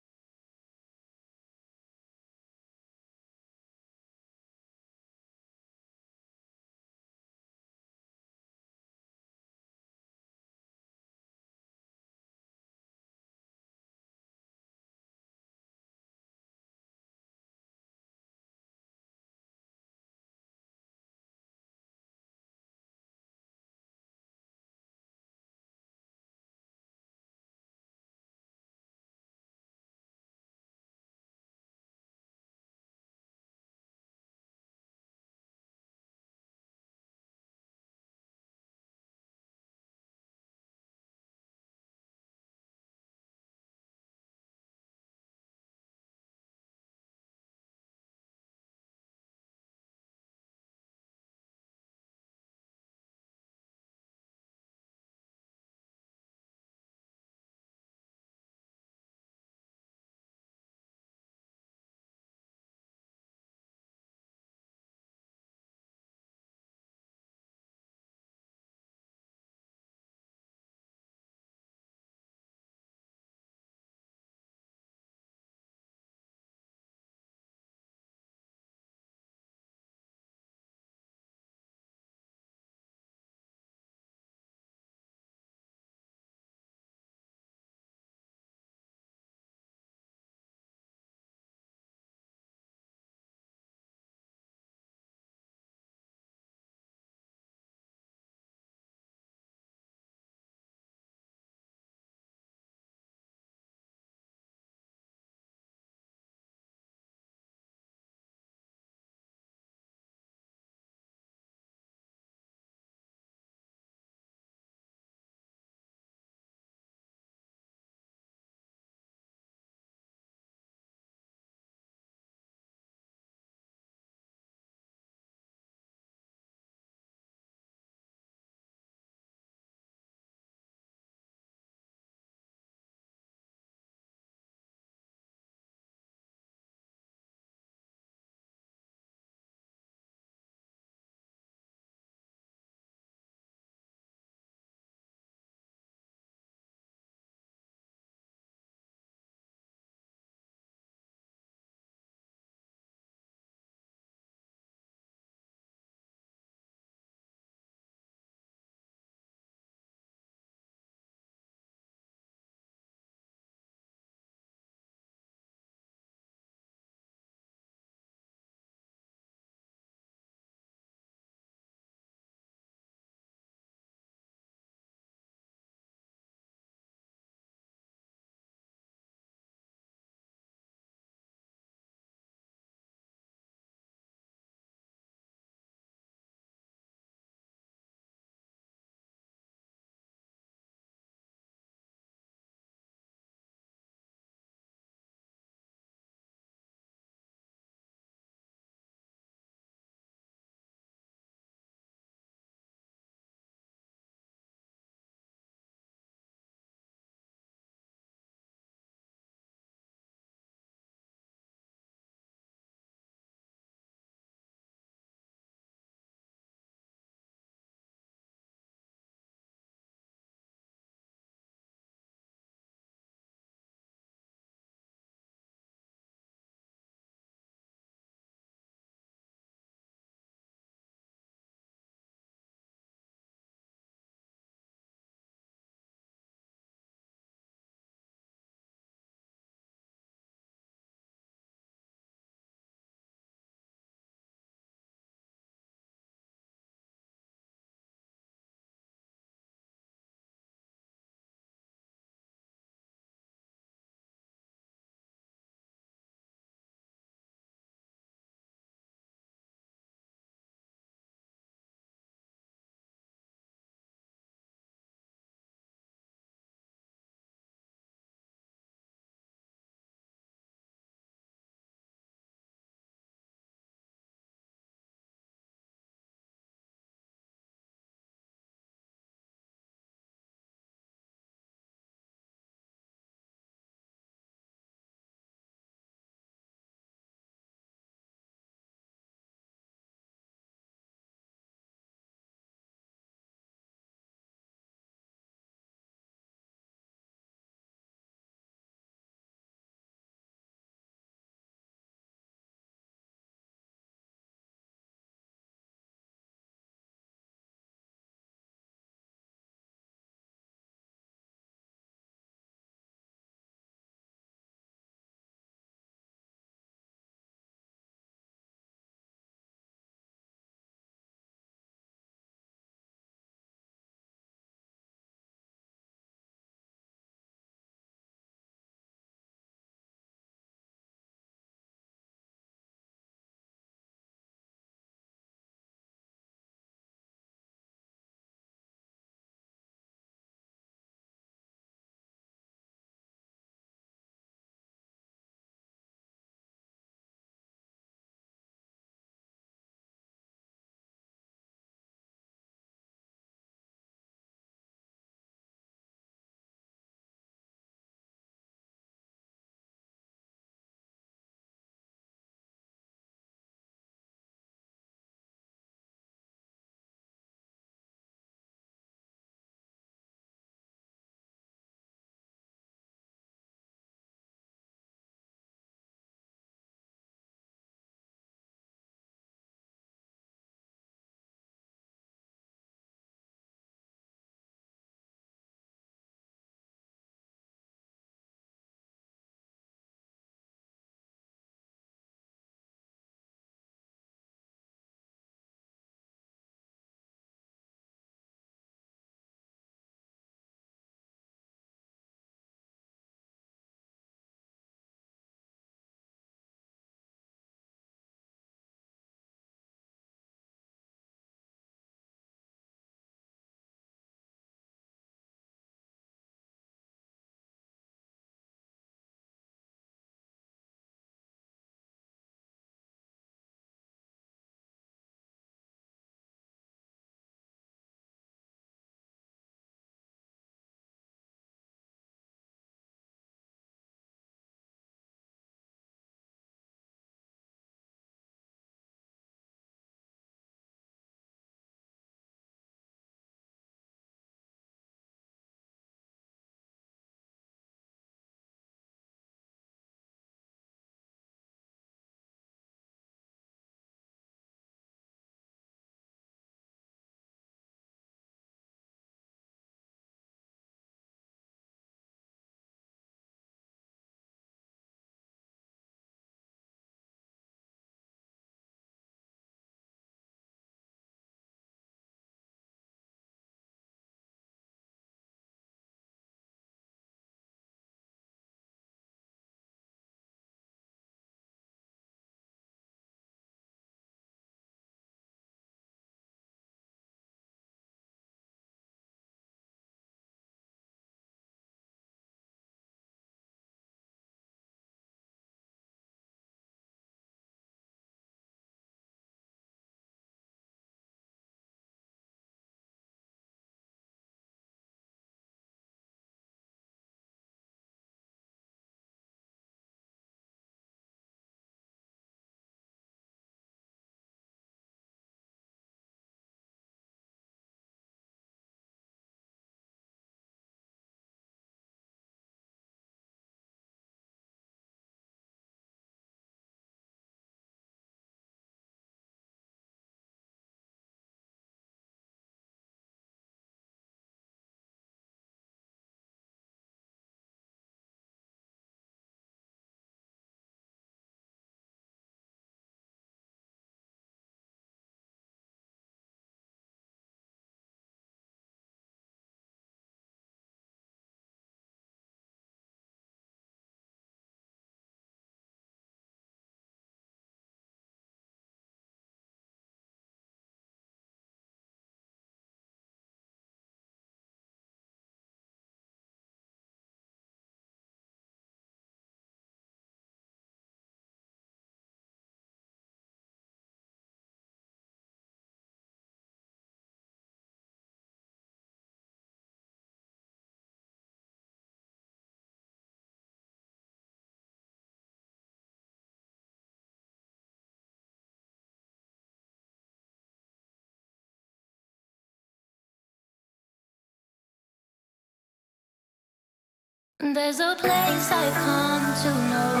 There's a place I've come to know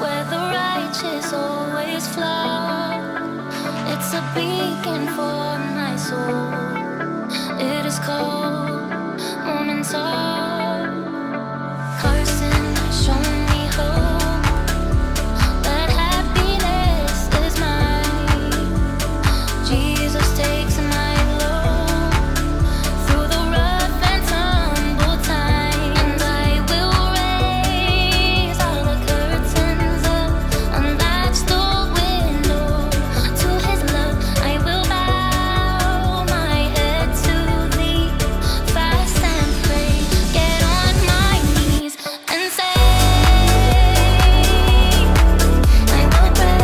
where the righteous always flow. It's a beacon for my soul. It is called Mormon Talk. Carson has shown me hope that happiness is mine. Jesus takes my load through the rough and tumble time, and I will raise all the curtains up, unlatch the window to His love. I will bow my head to Thee, fast and pray, get on my knees and say, I will pray.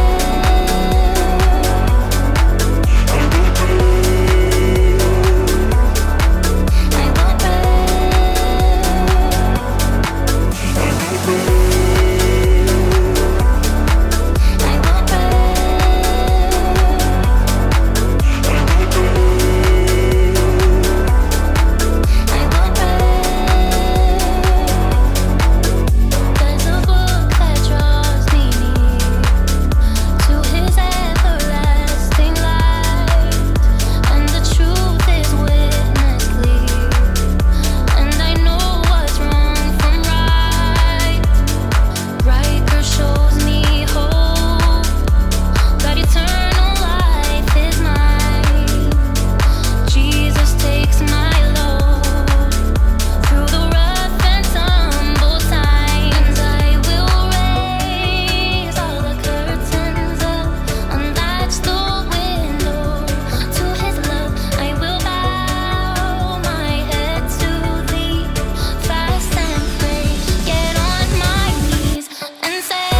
There's a book that draws me near to His everlasting light, and the truth is witness clear, and I know what's wrong from right. Riker shows me hope that eternal life is mine. Jesus takes my load through the rough and tumble times. I will raise all the curtains up, unlatch the window to His love. I will bow my head to Thee, fast and pray, get on my knees and say,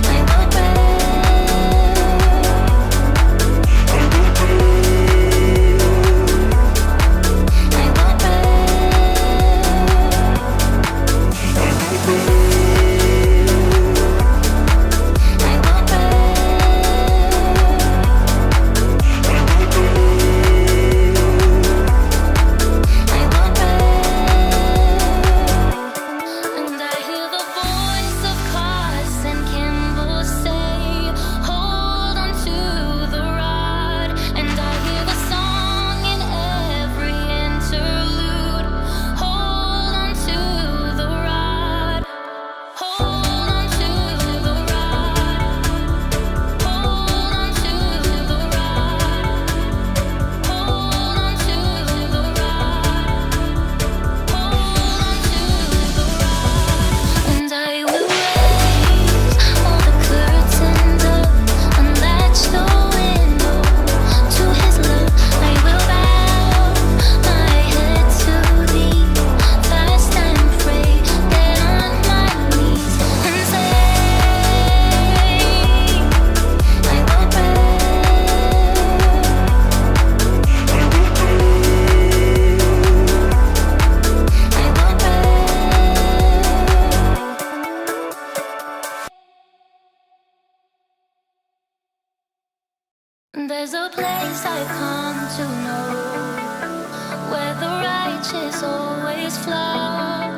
I will pray. And I hear the voice of Carson Kimball say, hold on to the rod. And I hear the song in every interlude, hold on to the rod. Hold on to the rod. Hold on to the rod. Hold on to the rod. Hold on to the rod. And I will raise all the curtains up, unlatch the window to His love. I will bow my head to Thee, fast and pray, get on my knees and say, I will pray. There's a place I've come to know where the righteous always flow.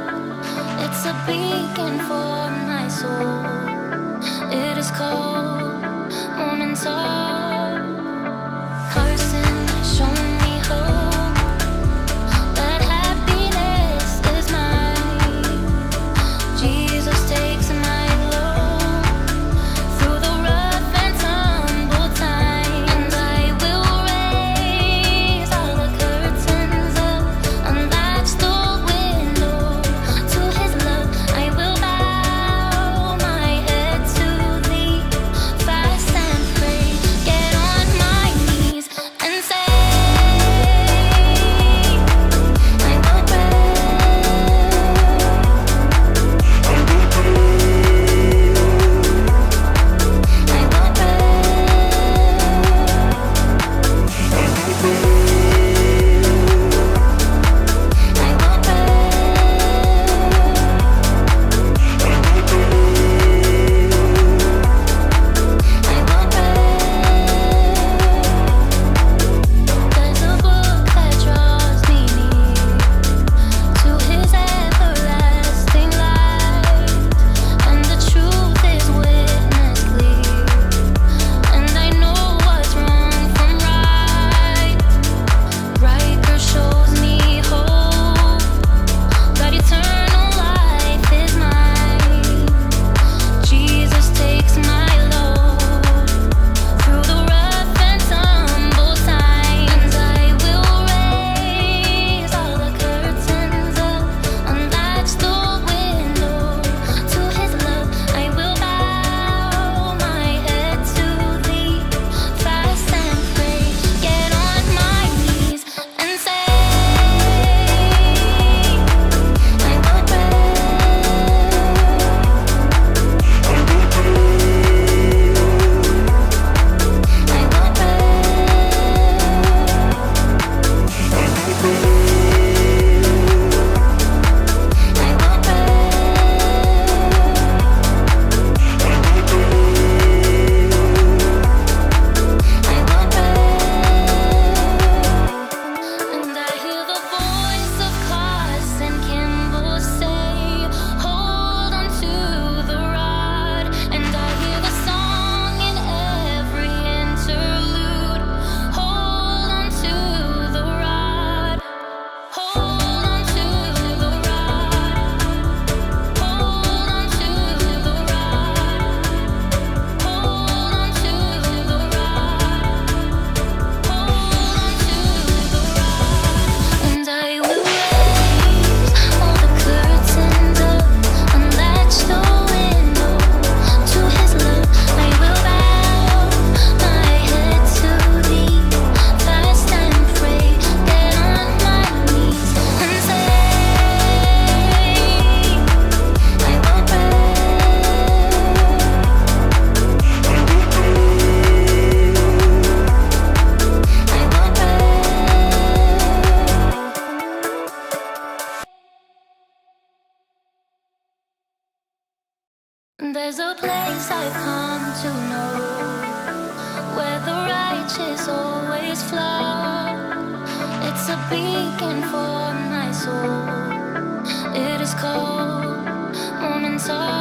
It's a beacon for my soul. It is called Mormon Talk. Carson has shown me hope that happiness is mine. Jesus takes my load through the rough and tumble time, and I will raise all the curtains up, unlatch the window to His love. I will bow my head to Thee, fast and pray, There's a place I've come to know where the righteous always flow. It's a beacon for my soul. It is called Mormon Talk.